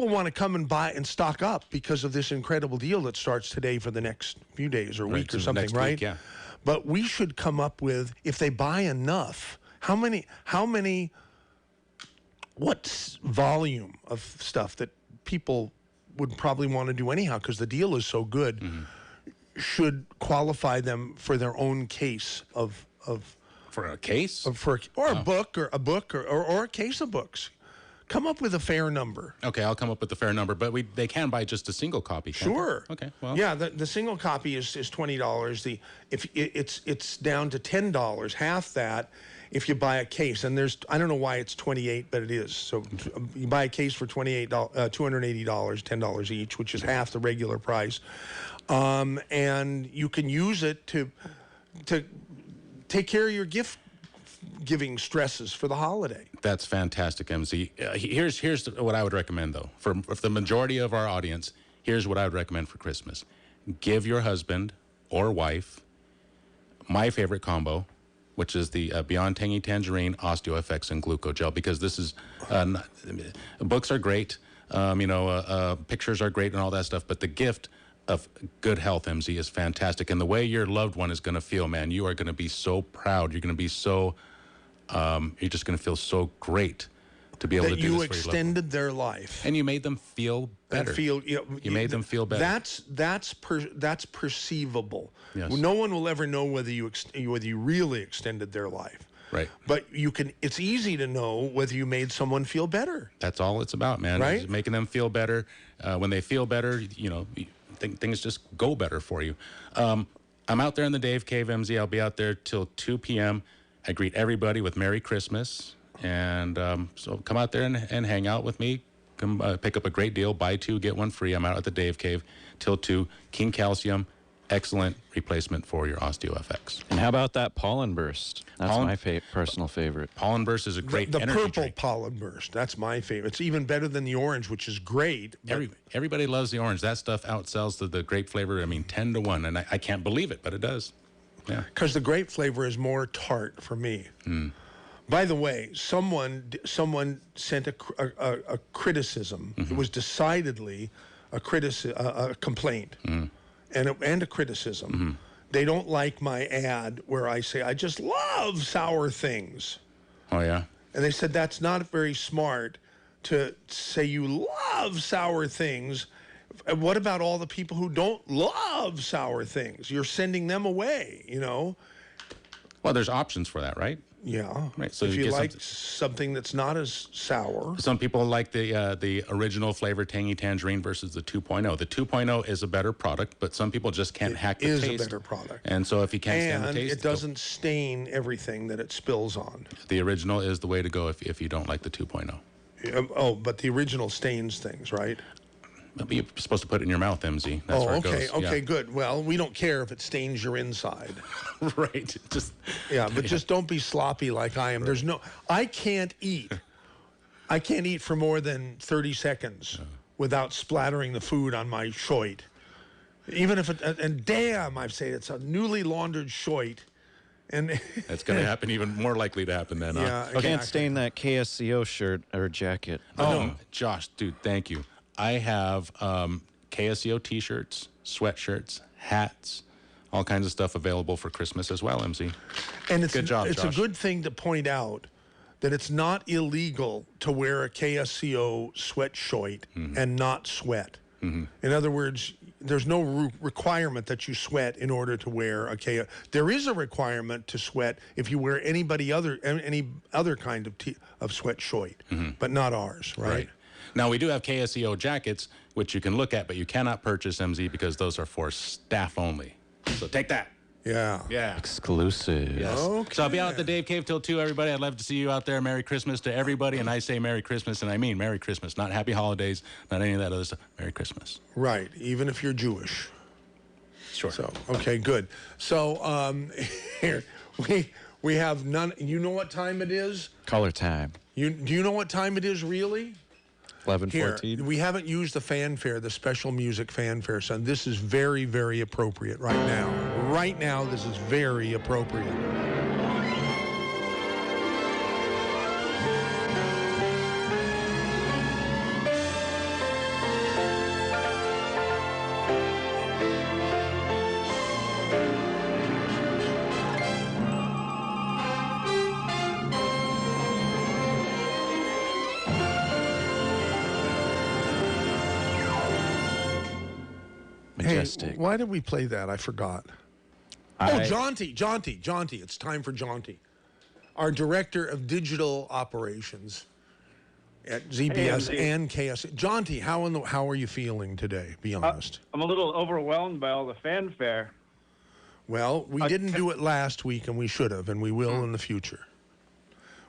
want to come and buy and stock up because of this incredible deal that starts today for the next few days or week or something, right? Week, yeah. But we should come up with, if they buy enough, what volume of stuff that people would probably want to do anyhow because the deal is so good should qualify them for their own case of for a case? A book or a case of books. Come up with a fair number. Okay, I'll come up with a fair number, but they can buy just a single copy. Sure. Okay. Well. Yeah, the single copy is $20. It's down to $10, half that, if you buy a case. And I don't know why it's $28, but it is. So you buy a case for $280, $10 each, which is half the regular price, and you can use it to take care of your gift giving stresses for the holiday. That's fantastic, MZ. Here's what I would recommend, though. For the majority of our audience, here's what I would recommend for Christmas. Give your husband or wife my favorite combo, which is the Beyond Tangy Tangerine, OsteoFX, and Glucogel, because this is, books are great, pictures are great and all that stuff, but the gift of good health, MZ, is fantastic. And the way your loved one is going to feel, man, you are going to be so proud. You're going to be so... you're just going to feel so great to be able to do this for your loved one. You extended their life, and you made them feel better. You made them feel better. That's perceivable. Yes. No one will ever know whether you really extended their life. Right. But it's easy to know whether you made someone feel better. That's all it's about, man. Right. It's making them feel better. When they feel better, things just go better for you. I'm out there in the Dave Cave, MZ. I'll be out there till 2 p.m. I greet everybody with Merry Christmas. And so come out there and hang out with me. Come pick up a great deal. Buy 2, get 1 free. I'm out at the Dave Cave till 2. King Calcium, excellent replacement for your OsteoFX. And how about that pollen burst? That's my personal favorite. Pollen burst is a great the energy purple drink. pollen burst. That's my favorite. It's even better than the orange, which is great. Everybody loves the orange. That stuff outsells the grape flavor. I mean, 10 to 1. And I can't believe it, but it does. Yeah. Because the grape flavor is more tart for me. By the way, someone sent a criticism. It was decidedly a complaint and a criticism. They don't like my ad where I say I just love sour things. Oh yeah. And they said that's not very smart to say you love sour things. What about all the people who don't love sour things? You're sending them away, you know. Well, there's options for that, right? Yeah. Right. So if you get like something that's not as sour. Some people like the original flavor tangy tangerine versus the 2.0. The 2.0 is a better product, but some people just can't hack the taste. It is a better product. And so if you can't stand the taste, it doesn't stain everything that it spills on. The original is the way to go if you don't like the 2.0. But the original stains things, right? You're supposed to put it in your mouth, MZ. That's where it goes. Okay, good. Well, we don't care if it stains your inside. Right. Just don't be sloppy like I am. Right. I can't eat for more than 30 seconds without splattering the food on my shoit. Even if and damn, I've said it's a newly laundered shoit. And that's going to happen, even more likely to happen then. Yeah, exactly. Can't stain that KSCO shirt or jacket. Oh, Josh, dude, thank you. I have KSCO T-shirts, sweatshirts, hats, all kinds of stuff available for Christmas as well, MZ. And good job, it's Josh. A good thing to point out that it's not illegal to wear a KSCO sweatshirt and not sweat. In other words, there's no requirement that you sweat in order to wear a KSCO. There is a requirement to sweat if you wear any other kind of sweatshirt, but not ours, right? Now, we do have KSCO jackets, which you can look at, but you cannot purchase, MZ, because those are for staff only. So take that. Yeah. Exclusive. Yes. Okay. So I'll be out at the Dave Cave till 2, everybody. I'd love to see you out there. Merry Christmas to everybody. And I say Merry Christmas, and I mean Merry Christmas. Not Happy Holidays, not any of that other stuff. Merry Christmas. Right, even if you're Jewish. Sure. So, okay, good. So, here, we have none. You know what time it is? Color time. Do you know what time it is, really? 11:14. We haven't used the fanfare, the special music fanfare, son. This is very, very appropriate right now. Right now, this is very appropriate. Majestic. Hey, why did we play that? I forgot. Jaunty. It's time for Jaunty, our director of digital operations at ZBS and KS. Jaunty, how are you feeling today? Be honest. I'm a little overwhelmed by all the fanfare. Well, we didn't do it last week, and we should have, and we will in the future.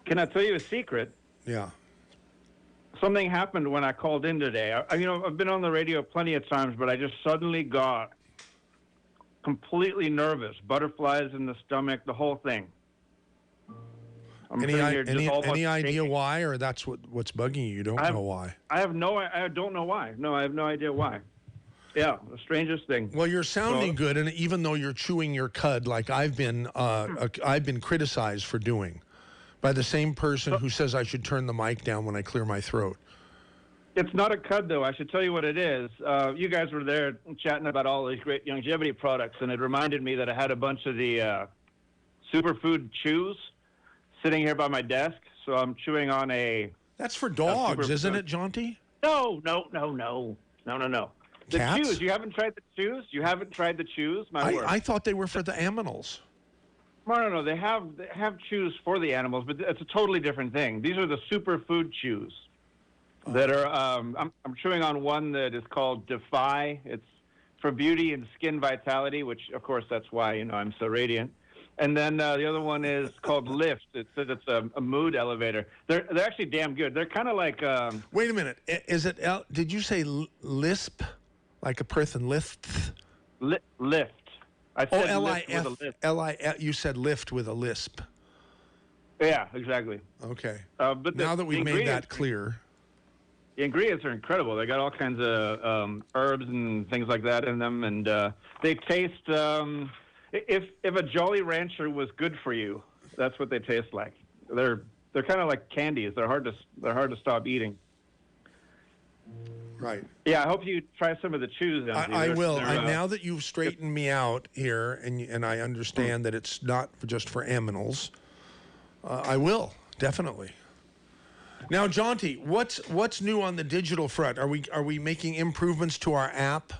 Can I tell you a secret? Yeah. Something happened when I called in today. I've been on the radio plenty of times, but I just suddenly got completely nervous. Butterflies in the stomach, the whole thing. Any idea why, or that's what's bugging you? You don't know why. I don't know why. No, I have no idea why. Yeah, the strangest thing. Well, you're sounding good, and even though you're chewing your cud like I've been criticized for doing by the same person who says I should turn the mic down when I clear my throat. It's not a cud, though. I should tell you what it is. You guys were there chatting about all these great longevity products, and it reminded me that I had a bunch of the superfood chews sitting here by my desk. So I'm chewing on a... That's for dogs, isn't it, Jaunty? No. The Cats? chews. You haven't tried the chews? You haven't tried the chews? I thought they were for the animals. No. They have chews for the animals, but it's a totally different thing. These are the superfood chews that are. I'm chewing on one that is called Defy. It's for beauty and skin vitality, which of course that's why I'm so radiant. And then the other one is called Lift. It says it's a mood elevator. They're actually damn good. They're kind of like. Wait a minute. Is it? Did you say lisp, like a person lifts? Lift. I said L-I-F. You said lift with a lisp. Yeah, exactly. Okay. But now that we've made that clear. The ingredients are incredible. They got all kinds of herbs and things like that in them, and they taste. If a Jolly Rancher was good for you, that's what they taste like. They're kind of like candies. They're hard to stop eating. Right. Yeah, I hope you try some of the chews. I will. Now that you've straightened me out here, and I understand that it's not just for aminals, I will definitely. Now, Jaunty, what's new on the digital front? Are we making improvements to our app?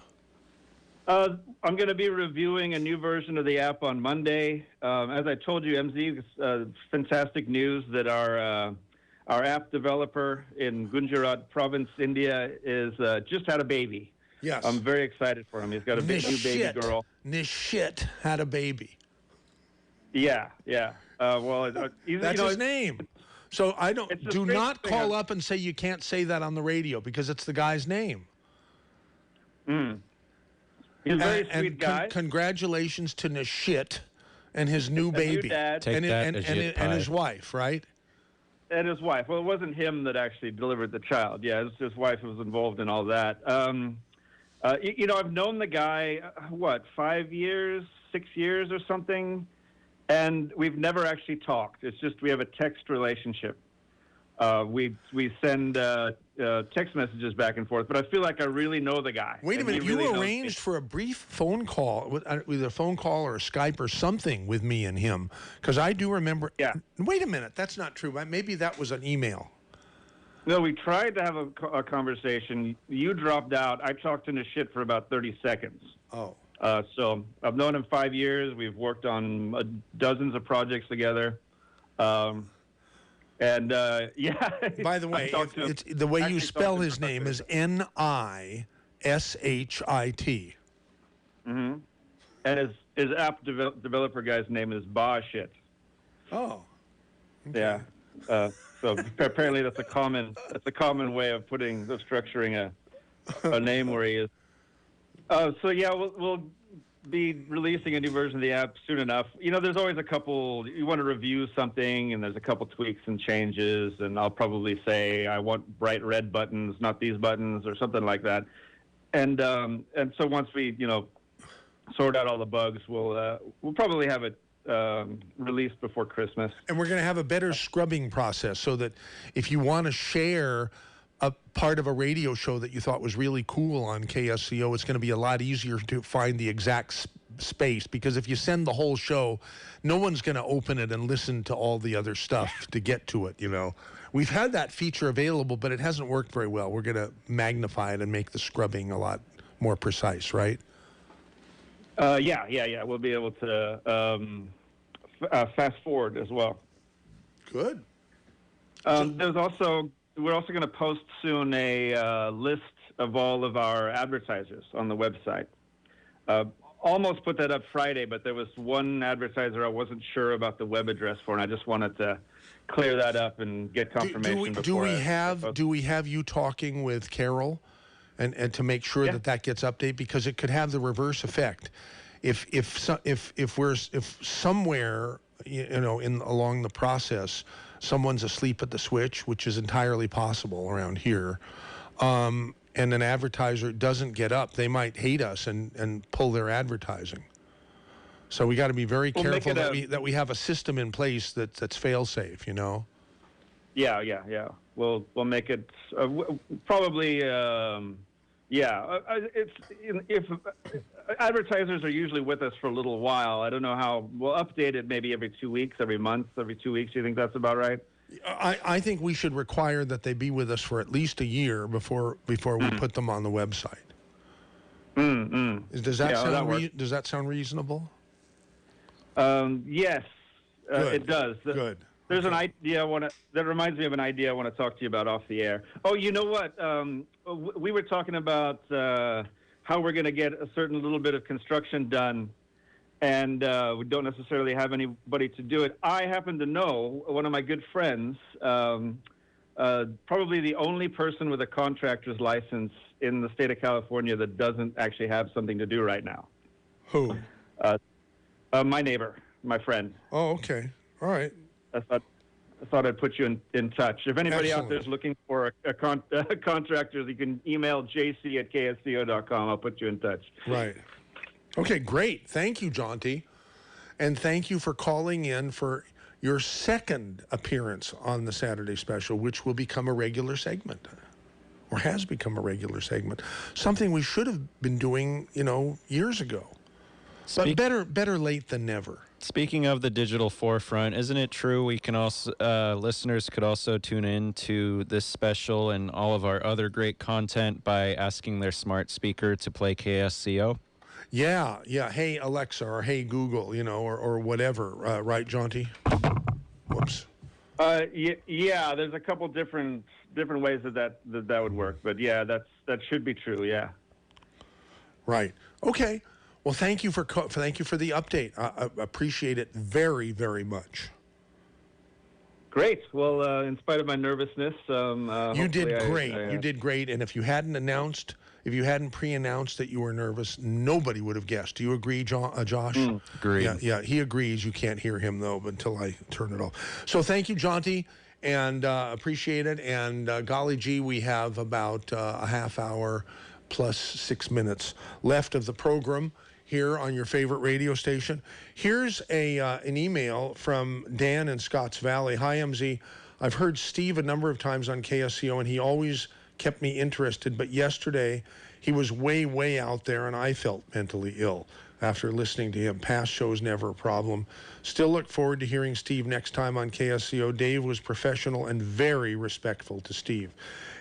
I'm going to be reviewing a new version of the app on Monday. As I told you, MZ, fantastic news that our app developer in Gujarat province, India, is just had a baby. Yes. I'm very excited for him. He's got a new baby girl. Nishit had a baby. Yeah. Well, that's his name. So do not call up and say you can't say that on the radio because it's the guy's name. He's a very sweet guy. Congratulations to Nishit and his new baby. New dad. And his wife, right? And his wife. Well, it wasn't him that actually delivered the child. Yeah, his wife was involved in all that. I've known the guy, 5 years, 6 years or something, and we've never actually talked. It's just we have a text relationship. We send text messages back and forth, but I feel like I really know the guy. Wait a minute, you arranged for a brief phone call, with a phone call or a Skype or something with me and him, because I do remember. Yeah. Wait a minute, that's not true. Maybe that was an email. No, we tried to have a conversation. You dropped out. I talked into shit for about 30 seconds. Oh. So I've known him 5 years. We've worked on dozens of projects together. And yeah. By the way, it's the way you spell his name is Nishit. Mm-hmm. And his app developer guy's name is Shit. Oh. Okay. Yeah. So apparently that's a common way of structuring a name where he is. So yeah, we'll be releasing a new version of the app soon enough. There's always a couple, you want to review something and there's a couple tweaks and changes, and I'll probably say I want bright red buttons, not these buttons, or something like that. And so once we, sort out all the bugs, we'll probably have it released before Christmas. And we're going to have a better scrubbing process so that if you want to share a part of a radio show that you thought was really cool on KSCO, it's going to be a lot easier to find the exact space, because if you send the whole show, no one's going to open it and listen to all the other stuff to get to it, We've had that feature available, but it hasn't worked very well. We're going to magnify it and make the scrubbing a lot more precise, right? Yeah. We'll be able to fast forward as well. Good. We're also going to post soon a list of all of our advertisers on the website. Almost put that up Friday, but there was one advertiser I wasn't sure about the web address for, and I just wanted to clear that up and get confirmation. Do we have you talking with Carol, and to make sure that gets updated, because it could have the reverse effect. If somewhere along the process someone's asleep at the switch, which is entirely possible around here, and an advertiser doesn't get up, they might hate us and pull their advertising. So we got to be very careful that we have a system in place that's fail-safe, Yeah. We'll make it probably. If advertisers are usually with us for a little while, I don't know how we'll update it. Maybe every 2 weeks, every month, every 2 weeks. Do you think that's about right? I think we should require that they be with us for at least a year before we put them on the website. Does that sound reasonable? Yes, it does. Good. There's an idea that reminds me of an idea I want to talk to you about off the air. Oh, you know what? We were talking about how we're going to get a certain little bit of construction done, and we don't necessarily have anybody to do it. I happen to know one of my good friends, probably the only person with a contractor's license in the state of California that doesn't actually have something to do right now. Who? My neighbor, my friend. Oh, okay. All right. I thought I'd put you in touch. If anybody out there is looking for a contractor, you can email jc@ksco.com. I'll put you in touch. Right. Okay, great. Thank you, Jaunty. And thank you for calling in for your second appearance on the Saturday Special, which will become a regular segment, or has become a regular segment. Something we should have been doing, years ago. But better late than never. Speaking of the digital forefront, isn't it true we can also listeners could also tune in to this special and all of our other great content by asking their smart speaker to play KSCO? Yeah. Hey, Alexa, or hey, Google, or whatever. Right, Jaunty? Whoops. Yeah, there's a couple different ways that would work. But yeah, that should be true, yeah. Right. Okay. Well, thank you for the update. I appreciate it very, very much. Great. Well, in spite of my nervousness, you did great. You did great. And if you hadn't pre-announced that you were nervous, nobody would have guessed. Do you agree, Josh? Agree. Yeah. He agrees. You can't hear him though until I turn it off. So thank you, Jaunty, and appreciate it. And golly gee, we have about a half hour plus 6 minutes left of the program here on your favorite radio station. Here's an email from Dan in Scotts Valley. Hi, MZ. I've heard Steve a number of times on KSCO, and he always kept me interested, but yesterday he was way, way out there, and I felt mentally ill after listening to him. Past shows, never a problem. Still look forward to hearing Steve next time on KSCO. Dave was professional and very respectful to Steve.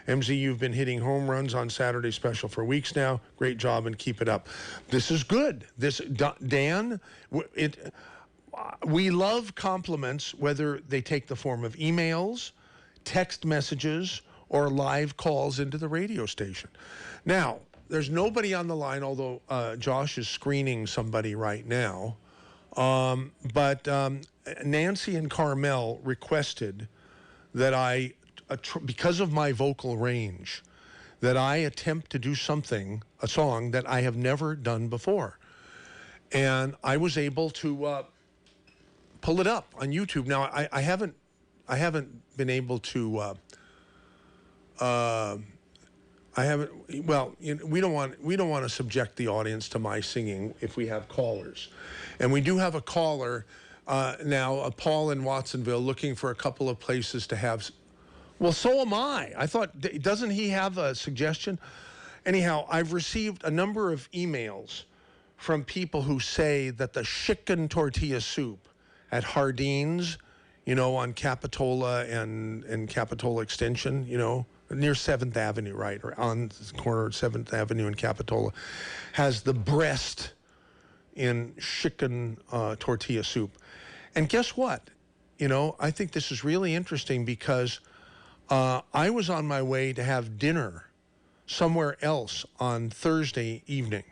MZ, you've been hitting home runs on Saturday Special for weeks now. Great job, and keep it up. This is good. Dan, we love compliments, whether they take the form of emails, text messages, or live calls into the radio station. Now, there's nobody on the line, although Josh is screening somebody right now. But Nancy and Carmel requested that because of my vocal range, that I attempt to do a song that I have never done before. And I was able to pull it up on YouTube. Now, I haven't been able to... we don't want to subject the audience to my singing if we have callers. And we do have a caller now, Paul in Watsonville, looking for a couple of places to have... Well, so am I. I thought, doesn't he have a suggestion? Anyhow, I've received a number of emails from people who say that the chicken tortilla soup at Hardeen's, on Capitola and Capitola Extension, near 7th Avenue, right, or on the corner of 7th Avenue and Capitola, has the breast in chicken tortilla soup. And guess what? I think this is really interesting because I was on my way to have dinner somewhere else on Thursday evening.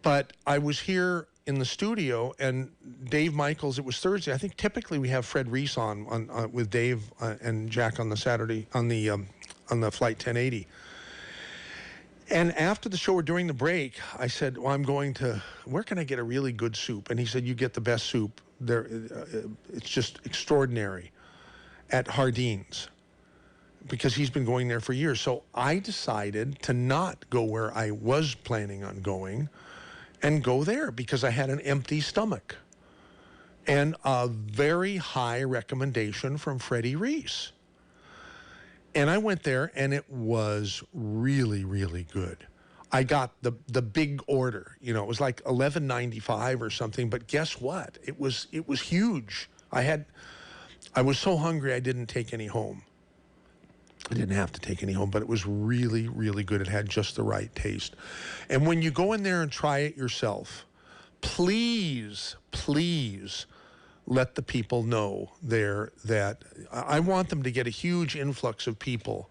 But I was here in the studio, and Dave Michaels, it was Thursday. I think typically we have Fred Reese on with Dave and Jack on the Saturday, on the Flight 1080. And after the show or during the break, I said, well, where can I get a really good soup? And he said, you get the best soup there. It's just extraordinary at Hardeen's, because he's been going there for years. So I decided to not go where I was planning on going and go there because I had an empty stomach and a very high recommendation from Freddie Reese. And I went there, and it was really, really good. I got the big order. It was like $11.95 or something. But guess what? It was huge. I was so hungry I didn't take any home. I didn't have to take any home, but it was really, really good. It had just the right taste. And when you go in there and try it yourself, please let the people know there that I want them to get a huge influx of people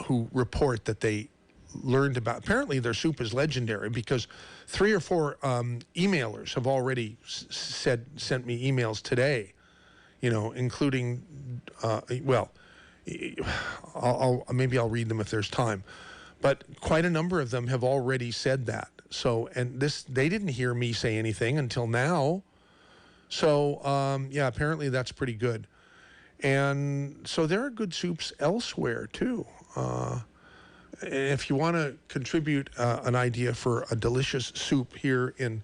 who report that they learned about. Apparently, their soup is legendary because 3 or 4 emailers have already sent me emails today. You know, including maybe I'll read them if there's time, but quite a number of them have already said that. So, and they didn't hear me say anything until now. So, yeah, apparently that's pretty good. And so there are good soups elsewhere too. If you want to contribute an idea for a delicious soup here in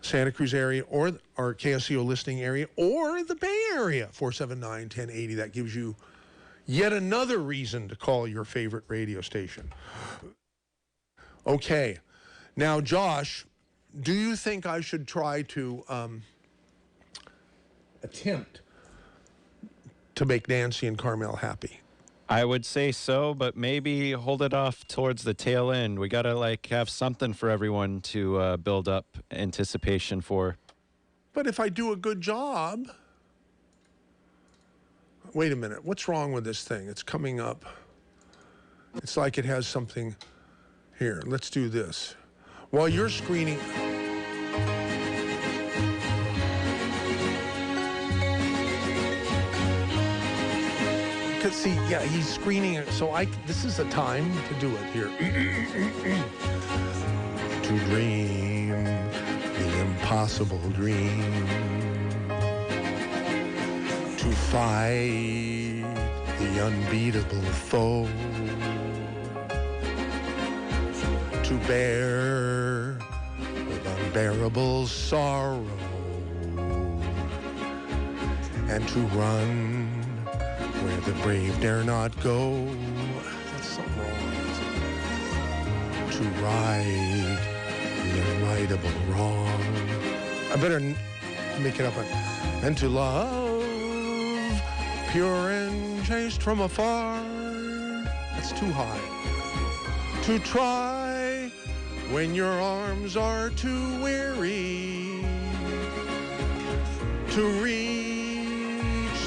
Santa Cruz area or our KSCO listening area or the Bay Area, 479-1080, that gives you yet another reason to call your favorite radio station. Okay. Now, Josh, do you think I should try to attempt to make Nancy and Carmel happy? I would say so, but maybe hold it off towards the tail end. We got to have something for everyone to build up anticipation for. But if I do a good job... Wait a minute. What's wrong with this thing? It's coming up. It's like it has something... Here, let's do this. While you're screening... See, yeah, he's screening it, so this is the time to do it here. To dream the impossible dream, to fight the unbeatable foe, to bear with unbearable sorrow, and to run where the brave dare not go. That's so wrong. To right the unrightable wrong. I better make it up. And to love, pure and chaste from afar. That's too high. To try when your arms are too weary. To reach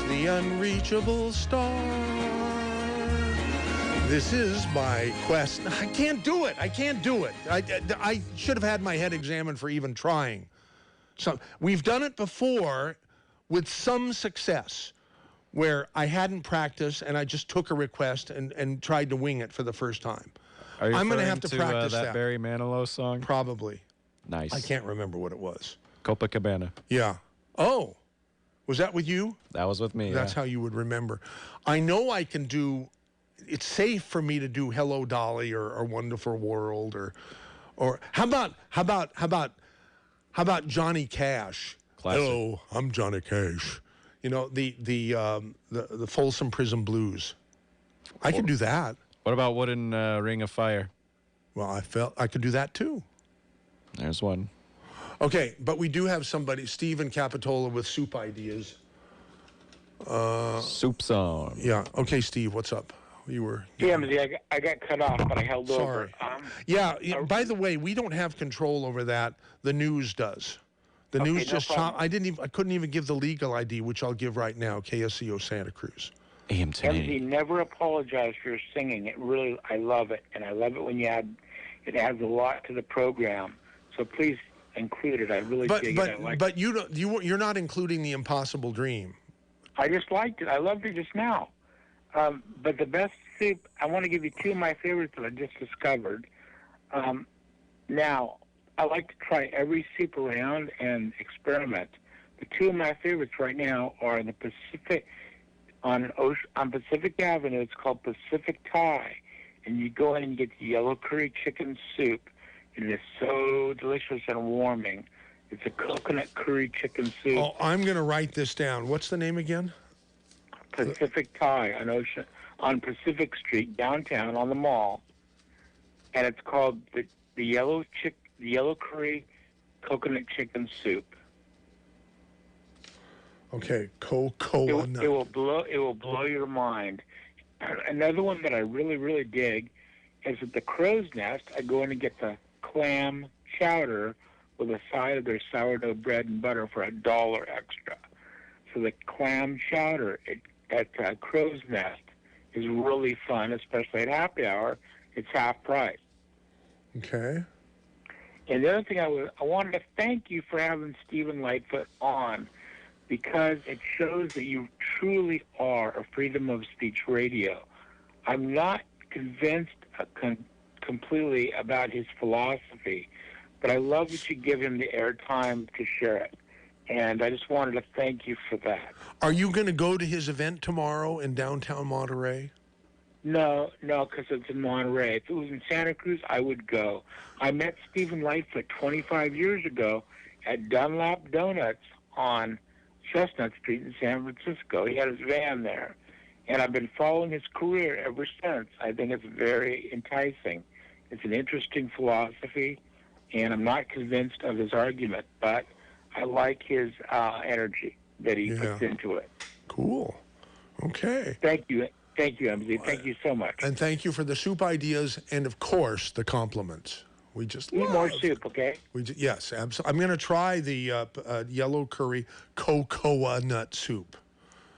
the unreachable star. This is my quest. I can't do it. I can't do it. I should have had my head examined for even trying. So we've done it before with some success where I hadn't practiced and I just took a request and tried to wing it for the first time. Are you I'm going to have referring to practice that Barry Manilow song? Probably. Nice. I can't remember what it was. Copacabana. Yeah. Oh. Was that with you? That was with me. That's how you would remember. I know I can do. It's safe for me to do "Hello Dolly" or "Wonderful World" or how about Johnny Cash? Classic. Hello, I'm Johnny Cash. You know the Folsom Prison Blues. I can do that. What about Wooden Ring of Fire? Well, I felt I could do that too. There's one. Okay, but we do have somebody, Steven Capitola, with soup ideas. Soup song. Yeah. Okay, Steve, what's up? You were... Yeah, I got cut off, but I held Sorry. over. By the way, we don't have control over that. The news does. The news just... I couldn't even give the legal ID, which I'll give right now, KSCO Santa Cruz. AM 1080. MZ, never apologize for your singing. It really, I love it. And I love it when it adds a lot to the program. So please... included. I really dig it. But you're not including the impossible dream. I just liked it. I loved it just now. But the best soup, I want to give you 2 of my favorites that I just discovered. Now, I like to try every soup around and experiment. The 2 of my favorites right now are in the Pacific, on Pacific Avenue. It's called Pacific Thai. And you go in and you get the yellow curry chicken soup. It is so delicious and warming. It's a coconut curry chicken soup. Oh, I'm going to write this down. What's the name again? Pacific Thai on Pacific Street, downtown on the mall. And it's called the yellow curry coconut chicken soup. Okay, cocoa. It will blow your mind. Another one that I really, really dig is at the Crow's Nest. I go in and get the clam chowder with a side of their sourdough bread and butter for $1 extra. So the clam chowder at Crow's Nest is really fun, especially at happy hour. It's half price. Okay. And the other thing I wanted to thank you for having Steven Lightfoot on, because it shows that you truly are a freedom of speech radio. I'm not convinced completely about his philosophy, but I love that you give him the airtime to share it. And I just wanted to thank you for that. Are you going to go to his event tomorrow in downtown Monterey? No, because it's in Monterey. If it was in Santa Cruz, I would go. I met Steven Lightfoot 25 years ago at Dunlap Donuts on Chestnut Street in San Francisco. He had his van there. And I've been following his career ever since. I think it's very enticing. It's an interesting philosophy, and I'm not convinced of his argument, but I like his energy that he puts into it. Cool. Okay. Thank you. Thank you, MZ. Thank you so much. And thank you for the soup ideas and, of course, the compliments. We just need more soup, okay? Yes, absolutely. I'm going to try the yellow curry cocoa nut soup.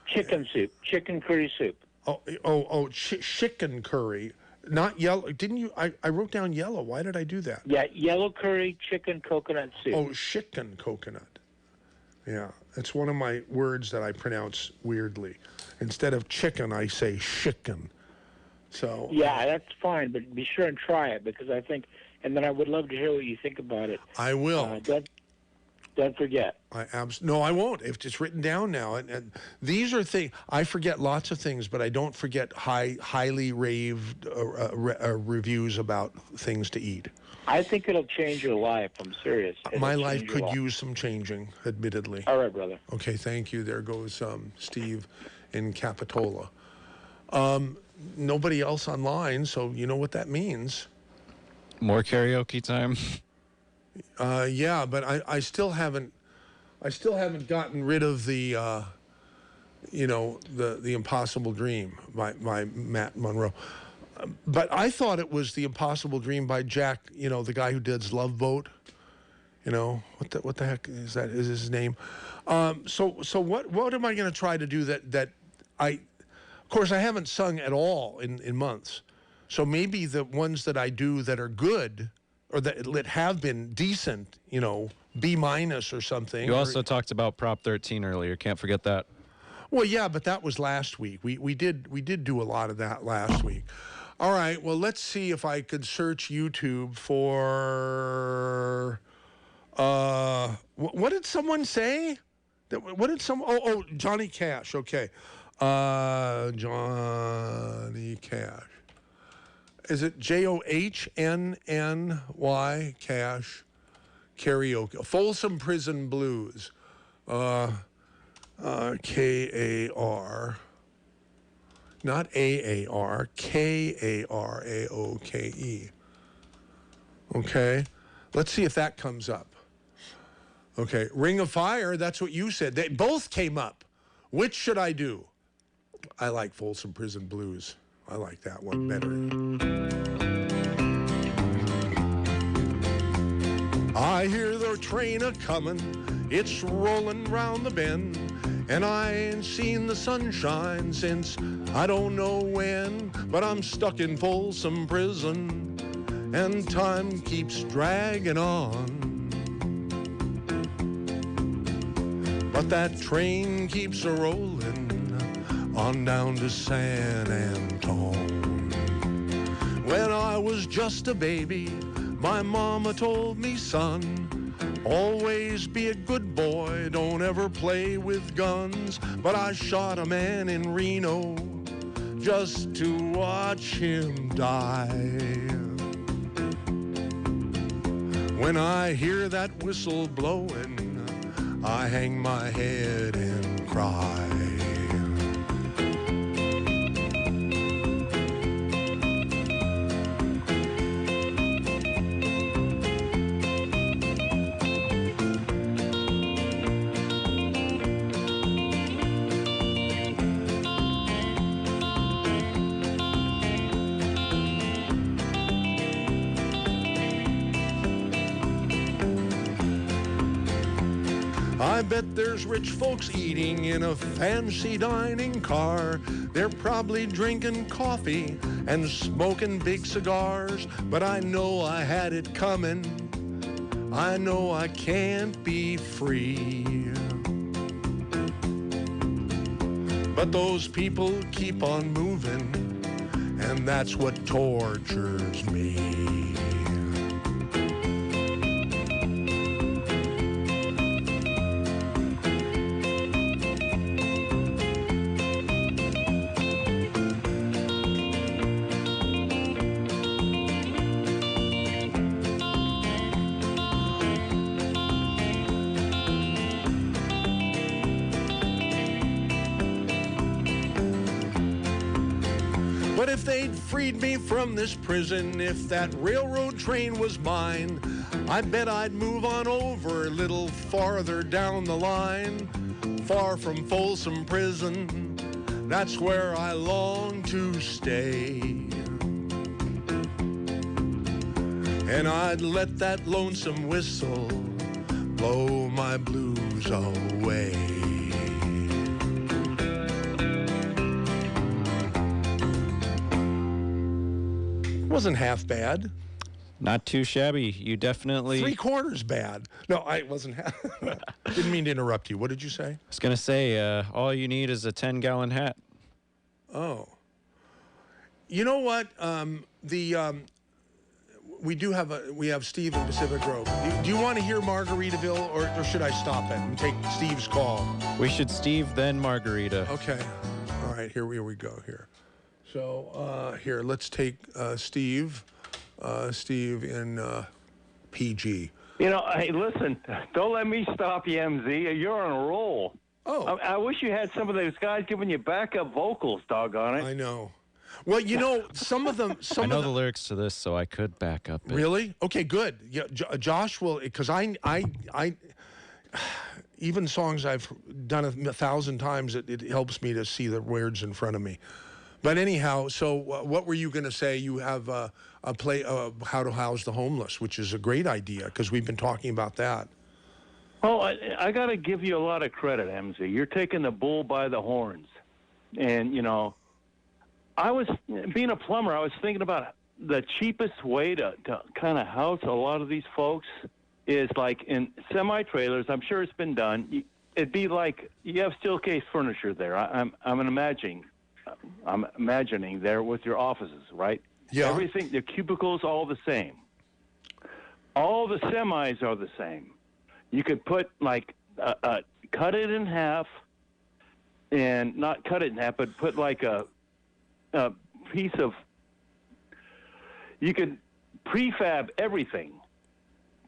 Chicken soup. Chicken curry soup. Chicken curry. Not yellow. Didn't you? I wrote down yellow. Why did I do that? Yeah, yellow curry, chicken coconut soup. Oh, chicken coconut. Yeah, it's one of my words that I pronounce weirdly. Instead of chicken, I say chicken. So. Yeah, that's fine, but be sure and try it, because I think, and then I would love to hear what you think about it. I will. Don't forget. No, I won't. If it's written down now, and these are things I forget lots of things, but I don't forget highly raved reviews about things to eat. I think it'll change your life. I'm serious. My life could use some changing, admittedly. All right, brother. Okay, thank you. There goes Steve in Capitola. Nobody else online, so you know what that means. More karaoke time. Yeah, but I still haven't gotten rid of the the Impossible Dream by Matt Monroe. But I thought it was The Impossible Dream by Jack, the guy who did Love Boat. What the heck is that? Is his name? So what am I going to try to do that of course I haven't sung at all in months. So maybe the ones that I do that are good, or that have been decent, B- or something. You also talked about Prop 13 earlier. Can't forget that. Well, yeah, but that was last week. We did do a lot of that last week. All right. Well, let's see if I could search YouTube for. What did someone say? What did Oh, Johnny Cash. Okay, Johnny Cash. Is it JOHNNY Cash? Karaoke. Folsom Prison Blues. KAR. Not AAR. KARAOKE. Okay. Let's see if that comes up. Okay. Ring of Fire. That's what you said. They both came up. Which should I do? I like Folsom Prison Blues. I like that one better. I hear the train a-comin', it's rolling round the bend, and I ain't seen the sunshine since I don't know when, but I'm stuck in Folsom Prison, and time keeps dragging on. But that train keeps a-rollin' on down to San Antone. When I was just a baby, my mama told me, son, always be a good boy, don't ever play with guns. But I shot a man in Reno just to watch him die. When I hear that whistle blowing, I hang my head and cry. I bet there's rich folks eating in a fancy dining car. They're probably drinking coffee and smoking big cigars. But I know I had it coming. I know I can't be free. But those people keep on moving, and that's what tortures me. But if they'd freed me from this prison, if that railroad train was mine, I bet I'd move on over a little farther down the line, far from Folsom Prison. That's where I long to stay. And I'd let that lonesome whistle blow my blues away. Wasn't half bad. Not too shabby. You definitely... 3/4 bad. No, I wasn't half... Didn't mean to interrupt you. What did you say? I was going to say, all you need is a 10-gallon hat. Oh. You know what? We have Steve in Pacific Grove. Do you want to hear Margaritaville, or should I stop it and take Steve's call? We should Steve, then Margarita. Okay. All right, here we go here. So here, let's take Steve. Steve in PG. You know, hey, listen, don't let me stop you, MZ. You're on a roll. Oh. I wish you had some of those guys giving you backup vocals, doggone it. I know. Well, you know, some of them... I know the lyrics to this, so I could back up it. Really? Okay, good. Yeah, Josh will... Because I even songs I've done 1,000 times, it helps me to see the words in front of me. But anyhow, so what were you going to say? You have a play, How to House the Homeless, which is a great idea, because we've been talking about that. Oh, I got to give you a lot of credit, MZ. You're taking the bull by the horns. And, you know, being a plumber, I was thinking about the cheapest way to kind of house a lot of these folks is like in semi-trailers. I'm sure it's been done. It'd be like you have steel case furniture there. I'm imagining there with your offices, right? Yeah. Everything, the cubicles, all the same. All the semis are the same. You could put like cut it in half, and not cut it in half, but put like a piece of. You could prefab everything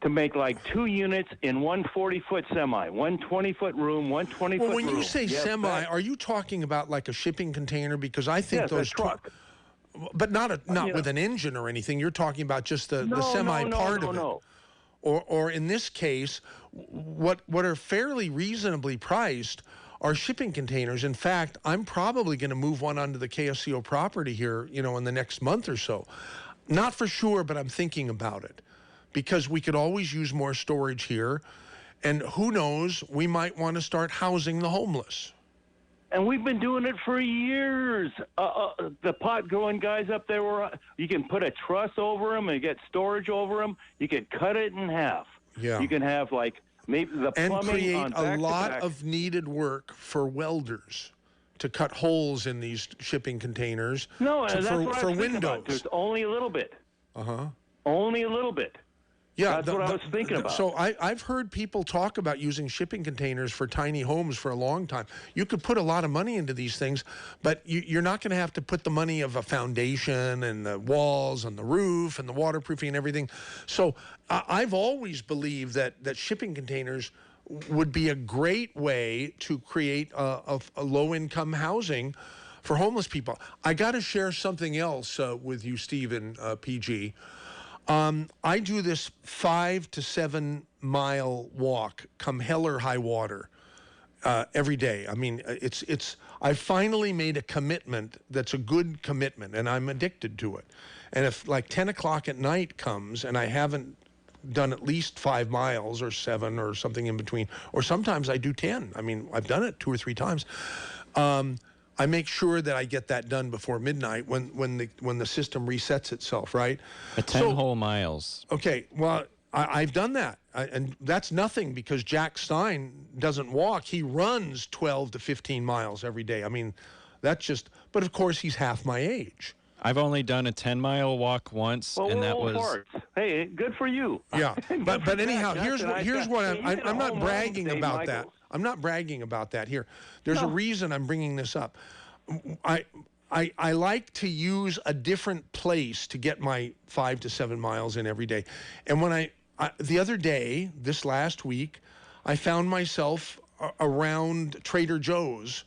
to make like 2 units in one 40-foot semi, one 20-foot room, one 20-foot room. Well, when you say semi, are you talking about like a shipping container? Because I think those truck. But not with an engine or anything. You're talking about just the semi part of it. Or in this case, what are fairly reasonably priced are shipping containers. In fact, I'm probably going to move one onto the KSCO property here, in the next month or so. Not for sure, but I'm thinking about it, because we could always use more storage here, and who knows, we might want to start housing the homeless. And we've been doing it for years. The pot-growing guys up there, you can put a truss over them and get storage over them. You can cut it in half. Yeah. You can have, like, maybe the plumbing and create on a lot back-to-back. of needed work for welders to cut holes in these shipping containers. No, that's what I was for thinking windows. about. There's only a little bit. Uh-huh. Only a little bit. Yeah, that's what I was thinking about. So I've heard people talk about using shipping containers for tiny homes for a long time. You could put a lot of money into these things, but you're not going to have to put the money of a foundation and the walls and the roof and the waterproofing and everything. So I've always believed that shipping containers would be a great way to create a low-income housing for homeless people. I got to share something else with you, Steven, PG. I do this 5 to 7 mile walk, come hell or high water, every day. I mean, I finally made a commitment that's a good commitment, and I'm addicted to it. And if like 10 o'clock at night comes and I haven't done at least 5 miles or 7 or something in between, or sometimes I do 10. I mean, I've done it 2 or 3 times. I make sure that I get that done before midnight when the system resets itself, right? 10 whole miles. Okay, well, I've done that, and that's nothing because Jack Stein doesn't walk. He runs 12 to 15 miles every day. I mean, that's just, but of course he's half my age. I've only done a 10-mile walk once, and that was... Hey, good for you. Yeah, but anyhow, here's what I'm not bragging today, about Michael. that. I'm not bragging about that here. There's a reason I'm bringing this up. I like to use a different place to get my 5 to 7 miles in every day. And when the other day, this last week, I found myself around Trader Joe's,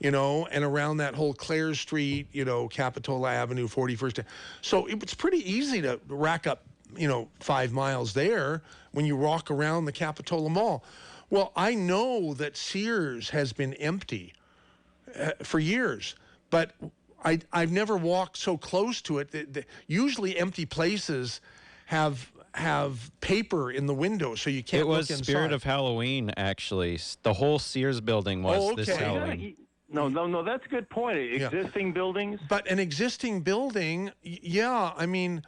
you know, and around that whole Clare Street, you know, Capitola Avenue, 41st. So it's pretty easy to rack up, you know, 5 miles there when you walk around the Capitola Mall. Well, I know that Sears has been empty for years, but I've never walked so close to it. Usually empty places have paper in the window, so you can't look inside. It was Spirit of Halloween, actually. The whole Sears building was this Halloween. No, that's a good point. Existing buildings? But an existing building, yeah, I mean,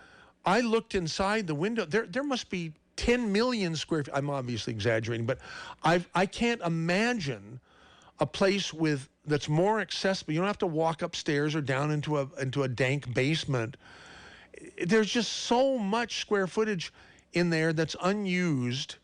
I looked inside the window. There must be 10 million square feet. I'm obviously exaggerating, but I can't imagine a place that's more accessible. You don't have to walk upstairs or down into a dank basement. There's just so much square footage in there that's unused.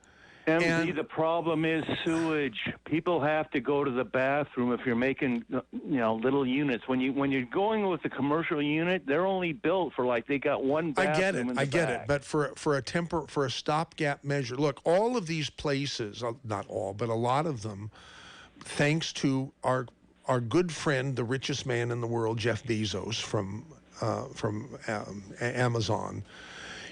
MD, the problem is sewage. People have to go to the bathroom if you're making, little units. When you're going with a commercial unit, they're only built for they got one bathroom. I get it. But for a stopgap measure, look, all of these places, not all, but a lot of them, thanks to our good friend, the richest man in the world, Jeff Bezos from Amazon,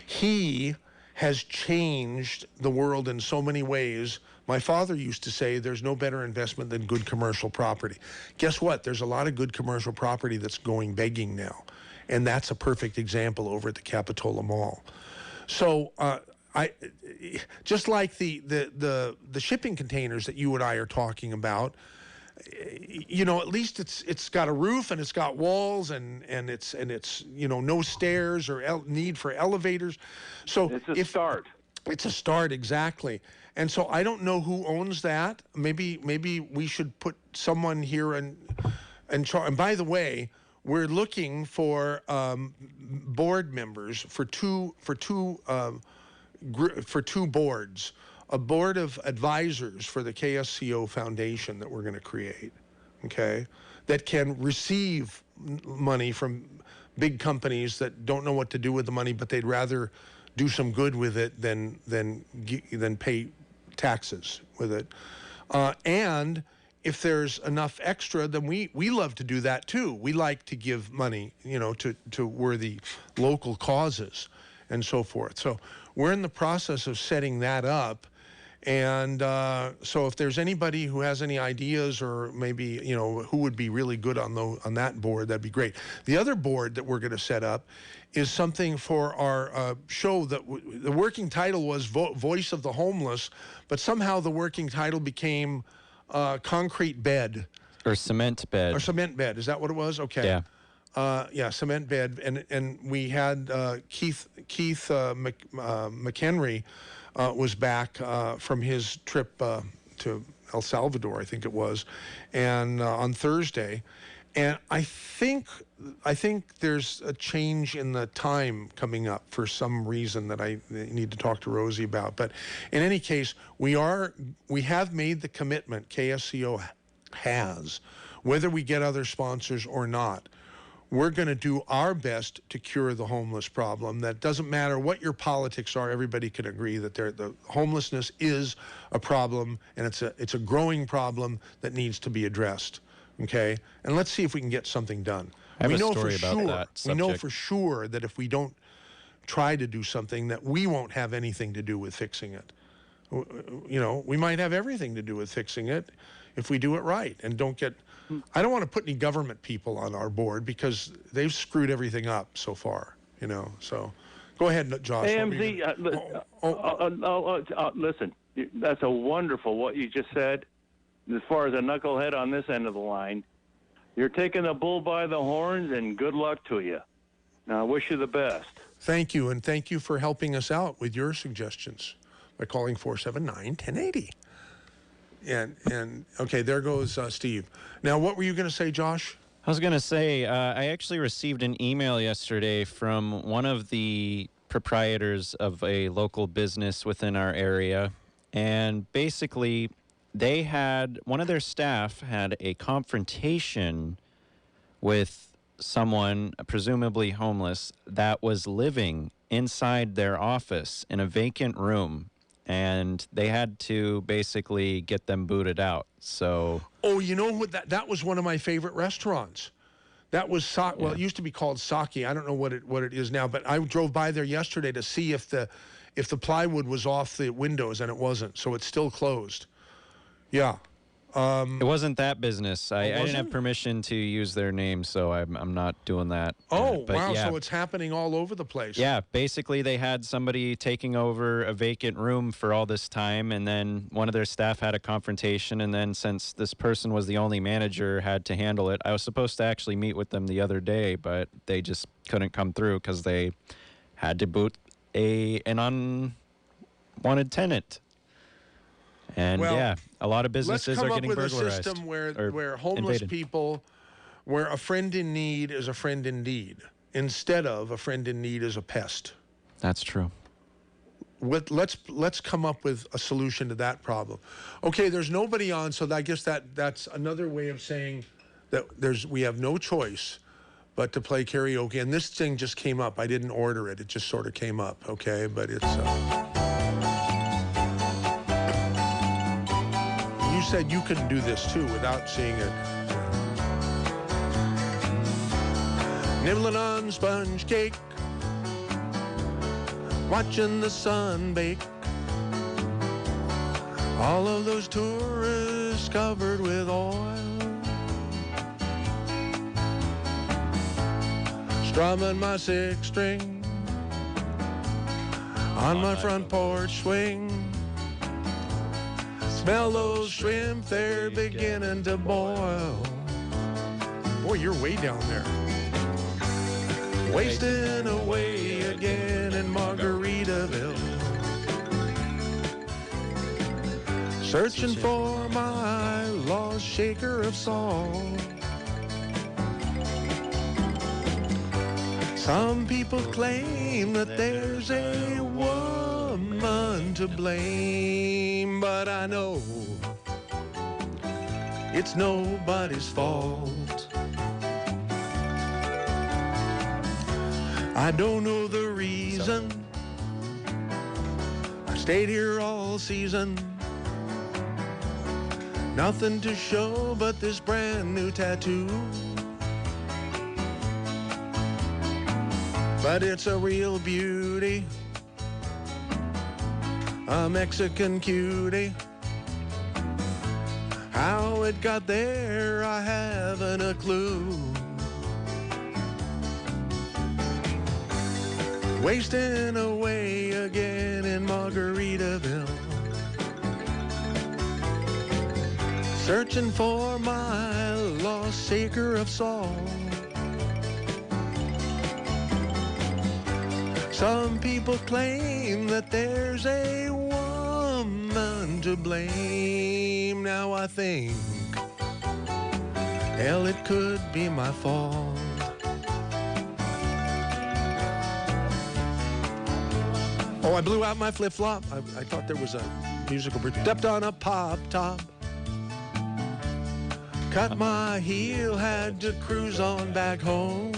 he has changed the world in so many ways. My father used to say there's no better investment than good commercial property. Guess what? There's a lot of good commercial property that's going begging now. And that's a perfect example over at the Capitola Mall. So I just like the shipping containers that you and I are talking about, at least it's got a roof and it's got walls and it's no stairs or need for elevators. So it's a start. It's a start, exactly. And so I don't know who owns that. Maybe we should put someone here and by the way, we're looking for board members for two boards. A board of advisors for the KSCO Foundation that we're going to create, okay, that can receive money from big companies that don't know what to do with the money, but they'd rather do some good with it than pay taxes with it. And if there's enough extra, then we love to do that too. We like to give money, to worthy local causes and so forth. So we're in the process of setting that up. And so if there's anybody who has any ideas or maybe, who would be really good on that board, that'd be great. The other board that we're going to set up is something for our show that the working title was Voice of the Homeless, but somehow the working title became Concrete Bed. Or Cement Bed. Or Cement Bed. Is that what it was? Okay. Yeah. Cement Bed. And we had Keith McHenry was back from his trip to El Salvador, I think it was, and on Thursday. And I think there's a change in the time coming up for some reason that I need to talk to Rosie about. But in any case, we have made the commitment, KSCO has, whether we get other sponsors or not. We're going to do our best to cure the homeless problem. That doesn't matter what your politics are. Everybody can agree that the homelessness is a problem, and it's a growing problem that needs to be addressed. Okay, and let's see if we can get something done. I have a story about that subject. We know for sure that if we don't try to do something, that we won't have anything to do with fixing it. We might have everything to do with fixing it if we do it right and don't get. I don't want to put any government people on our board because they've screwed everything up so far, so Go ahead, Josh. AMZ, listen, that's a wonderful what you just said. As far as a knucklehead on this end of the line, you're taking the bull by the horns, and good luck to you. Now, I wish you the best. Thank you, and thank you for helping us out with your suggestions by calling 479-1080. And okay, there goes Steve. Now, what were you going to say, Josh? I was going to say, I actually received an email yesterday from one of the proprietors of a local business within our area. And basically, one of their staff had a confrontation with someone, presumably homeless, that was living inside their office in a vacant room. And they had to basically get them booted out. So, oh, you know what? That was one of my favorite restaurants. That was well, it used to be called Saki. I don't know what it is now, but I drove by there yesterday to see if the plywood was off the windows, and it wasn't. So it's still closed. Yeah. It wasn't that business. I didn't have permission to use their name, so I'm not doing that. Oh, but wow. Yeah. So it's happening all over the place. Yeah. Basically, they had somebody taking over a vacant room for all this time, and then one of their staff had a confrontation, and then since this person was the only manager, had to handle it. I was supposed to actually meet with them the other day, but they just couldn't come through because they had to boot an unwanted tenant. And well, a lot of businesses are getting burglarized. Let's come up with a system where homeless people, where a friend in need is a friend indeed, instead of a friend in need is a pest. That's true. Let's come up with a solution to that problem. Okay, there's nobody on, so I guess that's another way of saying that we have no choice but to play karaoke. And this thing just came up. I didn't order it. It just sort of came up. Okay, but it's. You said you couldn't do this too without seeing it. Nibbling on sponge cake, watching the sun bake. All of those tourists covered with oil, strumming my six string on my front porch swing. Smell those shrimp, they're beginning to boil. Boy, you're way down there. Wasting away again in Margaritaville. Searching for my lost shaker of salt. Some people claim that there's a woman to blame, but I know it's nobody's fault. I don't know the reason I stayed here all season. Nothing to show but this brand new tattoo. But it's a real beauty, a Mexican cutie. How it got there, I haven't a clue. Wasting away again in Margaritaville. Searching for my lost shaker of salt. Some people claim that there's a woman to blame. Now I think, hell, it could be my fault. Oh, I blew out my flip-flop. I thought there was a musical bridge. Stepped on a pop top. Cut my heel, had to cruise on back home.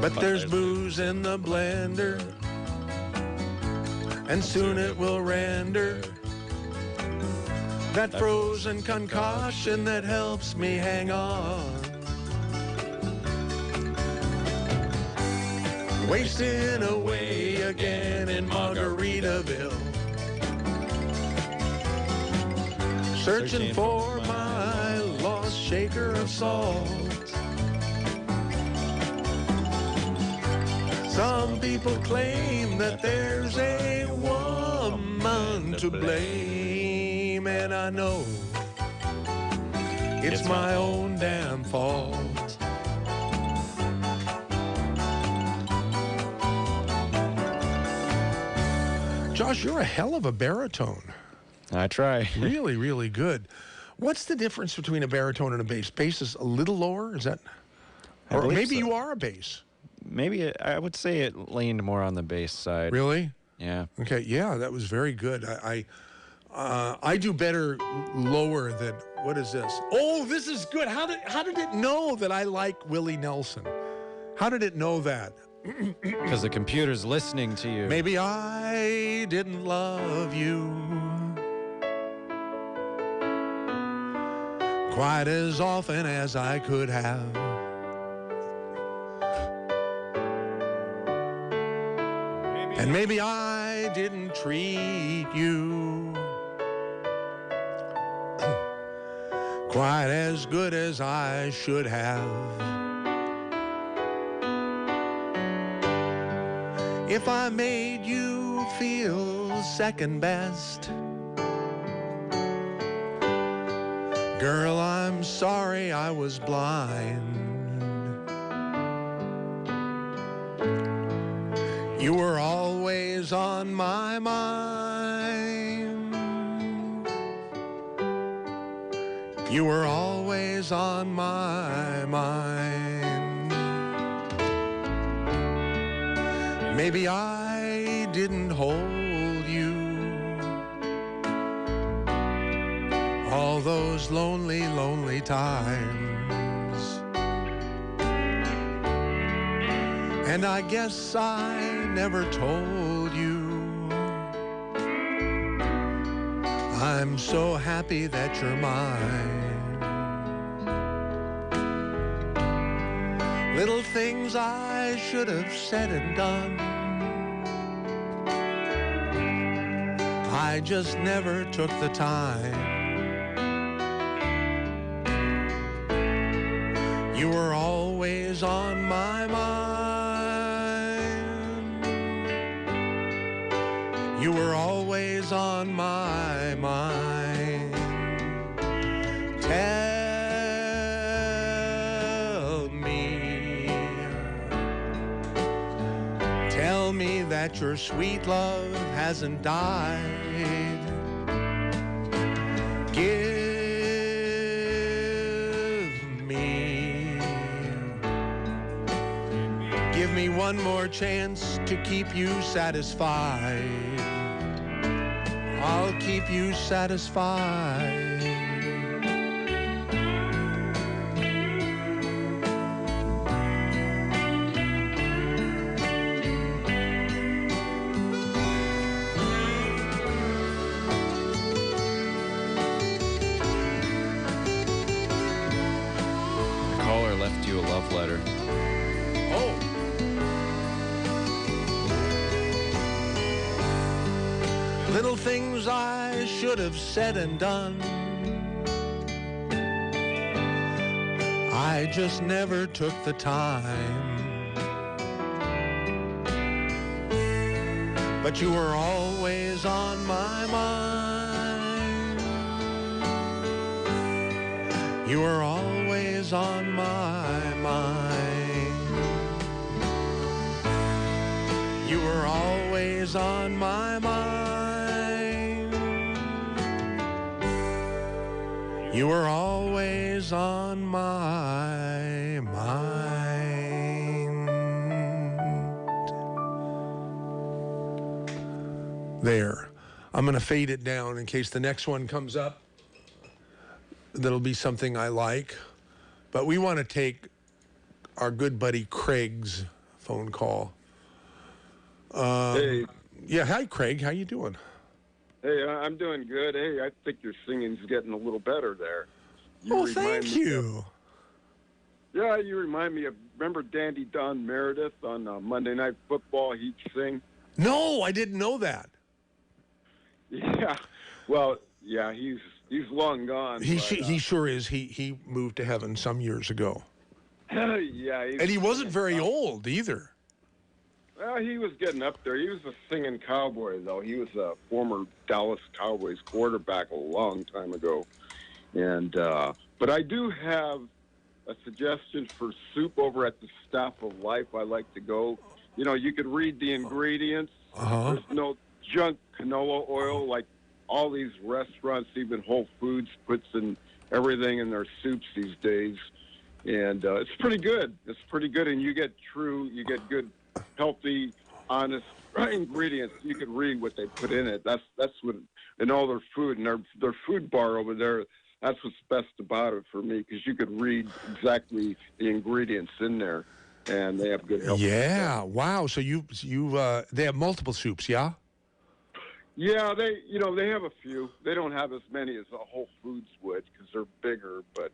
But there's booze in the blender, and soon it will render that frozen concoction that helps me hang on. Wasting away again in Margaritaville. Searching for my lost shaker of salt. Some people claim that there's a woman to blame, and I know it's my own damn fault. Josh, you're a hell of a baritone. I try. Really, really good. What's the difference between a baritone and a bass? Bass is a little lower, is that? I Or believe maybe so. you are a bass. Maybe I would say it leaned more on the bass side. Really? Yeah. Okay, yeah, that was very good. I do better lower than, what is this? Oh, this is good. How did it know that I like Willie Nelson? How did it know that? Because the computer's listening to you. Maybe I didn't love you quite as often as I could have. And maybe I didn't treat you quite as good as I should have. If I made you feel second best, girl, I'm sorry I was blind. You were always on my mind. You were always on my mind. Maybe I didn't hold you all those lonely, lonely times. And I guess I never told you I'm so happy that you're mine. Little things I should have said and done, I just never took the time. You were always on my mind. You were always on my mind. Tell me that your sweet love hasn't died. Give me one more chance to keep you satisfied. I'll keep you satisfied. The caller left you a love letter. Oh. Little things I should have said and done, I just never took the time. But you were always on my mind. You were always on my mind. You were always on my mind. You were always on my mind. There. I'm going to fade it down in case the next one comes up. That'll be something I like. But we want to take our good buddy Craig's phone call. Hey. Yeah, hi, Craig. How you doing? Hey, I'm doing good. Hey, I think your singing's getting a little better there. Oh, thank you. Yeah, you remind me of, remember Dandy Don Meredith on Monday Night Football? He'd sing. No, I didn't know that. Yeah, well, yeah, he's long gone. He but, sure is. He moved to heaven some years ago. yeah, And he wasn't very old either. Well, he was getting up there. He was a singing cowboy, though. He was a former Dallas Cowboys quarterback a long time ago. And but I do have a suggestion for soup over at the Staff of Life. I like to go. You know, you could read the ingredients. There's no junk canola oil like all these restaurants, even Whole Foods, puts in everything in their soups these days. And it's pretty good. It's pretty good, and you get good, healthy, honest ingredients. You can read what they put in it. That's what in all their food and their food bar over there. That's what's best about it for me, because you could read exactly the ingredients in there, and they have good health. Yeah, wow. So they have multiple soups, yeah? Yeah, they have a few. They don't have as many as a Whole Foods would, because they're bigger, but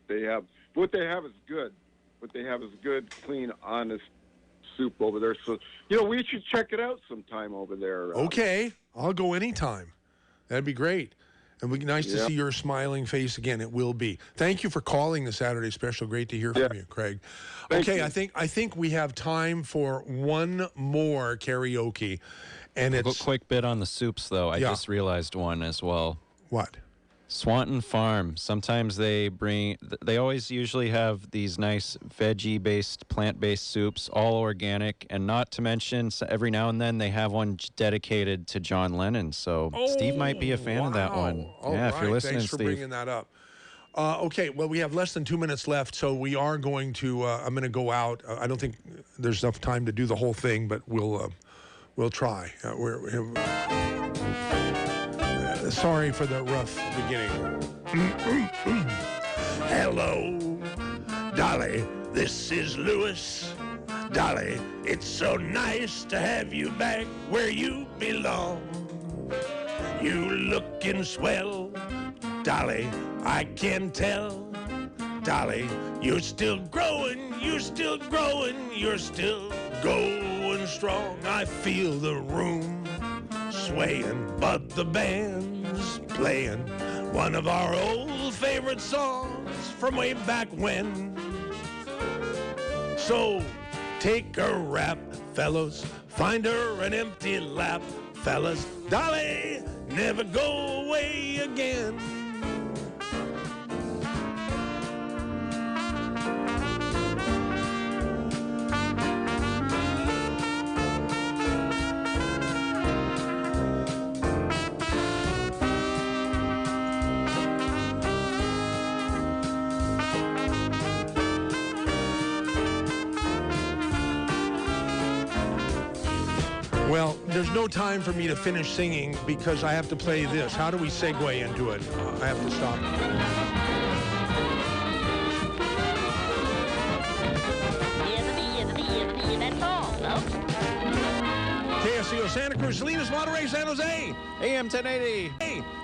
what they have is good. What they have is good, clean, honest soup over there. So, we should check it out sometime over there. Okay, I'll go anytime. That'd be great. And it'd be nice to see your smiling face again. It will be. Thank you for calling the Saturday Special. Great to hear from you, Craig. Thank you. I think we have time for one more karaoke, and it's a quick bit on the soups, though. I just realized one as well. What? Swanton Farm. Sometimes they always usually have these nice veggie-based, plant-based soups, all organic, and not to mention every now and then they have one dedicated to John Lennon. So Steve might be a fan of that one. If you're listening, thanks for Steve. bringing that up. Okay, well, we have less than 2 minutes left, so we are going to. I'm going to go out. I don't think there's enough time to do the whole thing, but we'll try. Sorry for the rough beginning. Hello, Dolly. This is Lewis. Dolly, it's so nice to have you back where you belong. You looking swell, Dolly, I can tell. Dolly, you're still growing, you're still growing, you're still going strong. I feel the room swaying, but the band's playing one of our old favorite songs from way back when. So take a rap, fellas, find her an empty lap, fellas. Dolly, never go away again. Well, there's no time for me to finish singing because I have to play this. How do we segue into it? I have to stop. That's all, folks. KSCO Santa Cruz, Salinas, Monterey, San Jose. AM 1080.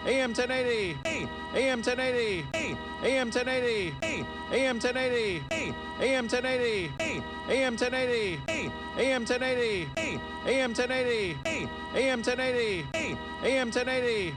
AM 1080. AM 1080. AM 1080. AM 1080. AM 1080. AM 1080. AM 1080. AM 1080. AM 1080. AM 1080.